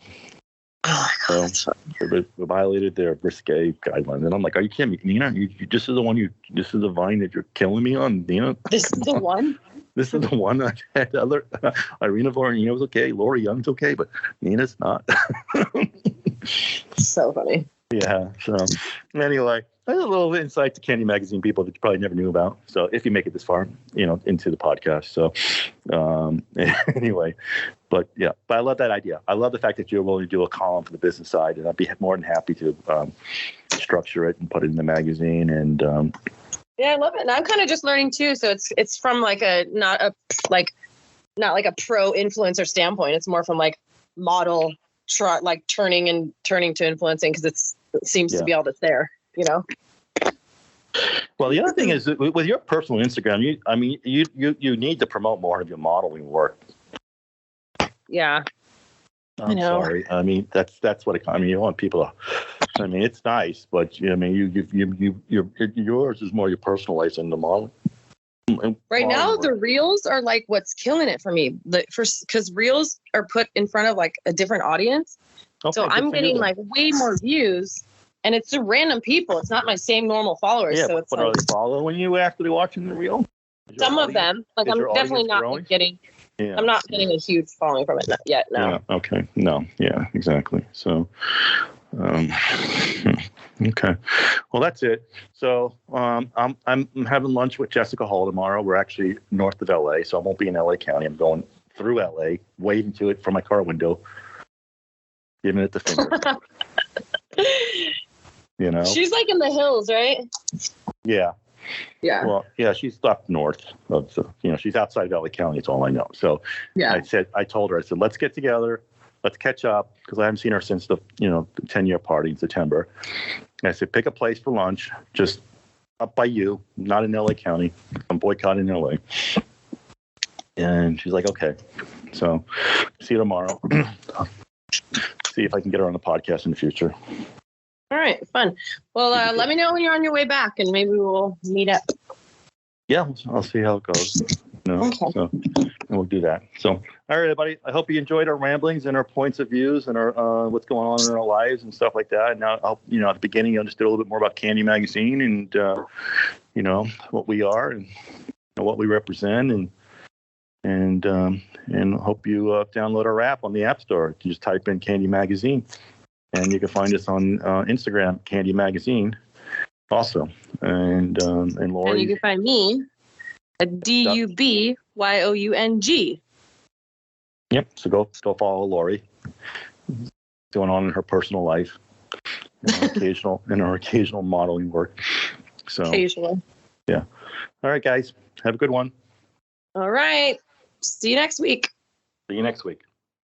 my God, so they violated their risque guidelines, and I'm like, "Are you kidding me, Nina? This is the one. This is the vine that you're killing me on, Nina. This is the one. This is the one I had other Irina Vornina was okay, Laurie Young's okay, but Nina's not." So funny. Yeah. So anyway, that's a little insight to Kandy Magazine people that you probably never knew about. So if you make it this far, into the podcast. So anyway, but I love that idea. I love the fact that you're willing to do a column for the business side, and I'd be more than happy to structure it and put it in the magazine. And yeah, I love it. And I'm kind of just learning too. So it's from like not like a pro influencer standpoint. It's more from like model turning to influencing because it seems to be all that's there. you know. Well, the other thing is that with your personal Instagram, you need to promote more of your modeling work. Yeah. I'm sorry. I mean, that's what you want people to. I mean, it's nice, but yours is more your personal life than the modeling. Right now, the reels are like what's killing it for me. Because reels are put in front of like a different audience, so I'm getting like way more views, and it's just random people. It's not my same normal followers. Yeah, so it's but like, are they following you after they're watching the reel? Some of them, like I'm definitely not like, getting. Yeah. I'm not getting a huge following from it yet. No. Yeah. Okay. No. Yeah. Exactly. So. Okay. Well, that's it. So I'm having lunch with Jessica Hall tomorrow. We're actually north of LA, so I won't be in LA County. I'm going through LA, waving to it from my car window, giving it the finger. You know. She's like in the hills, right? Yeah. Yeah. Well, yeah, she's up north of she's outside LA County. It's all I know. So yeah. I told her, I said, let's get together. Let's catch up, because I haven't seen her since the 10-year party in September. And I said, pick a place for lunch, just up by you, not in LA County. I'm boycotting LA. And she's like, okay. So see you tomorrow. See if I can get her on the podcast in the future. All right, fun. Well, let me know when you're on your way back, and maybe we'll meet up. Yeah, I'll see how it goes. Okay. So, and we'll do that. So, all right, everybody. I hope you enjoyed our ramblings and our points of views and our what's going on in our lives and stuff like that. And now, at the beginning, you understood a little bit more about Kandy Magazine and what we are and what we represent, and hope you download our app on the App Store. You just type in Kandy Magazine, and you can find us on Instagram, Kandy Magazine, also. And Laurie. And you can find me at DUBYOUNG. Yep. So go follow Laurie. What's going on in her personal life, and her occasional modeling work. So occasionally. Yeah. All right, guys. Have a good one. All right. See you next week. See you next week.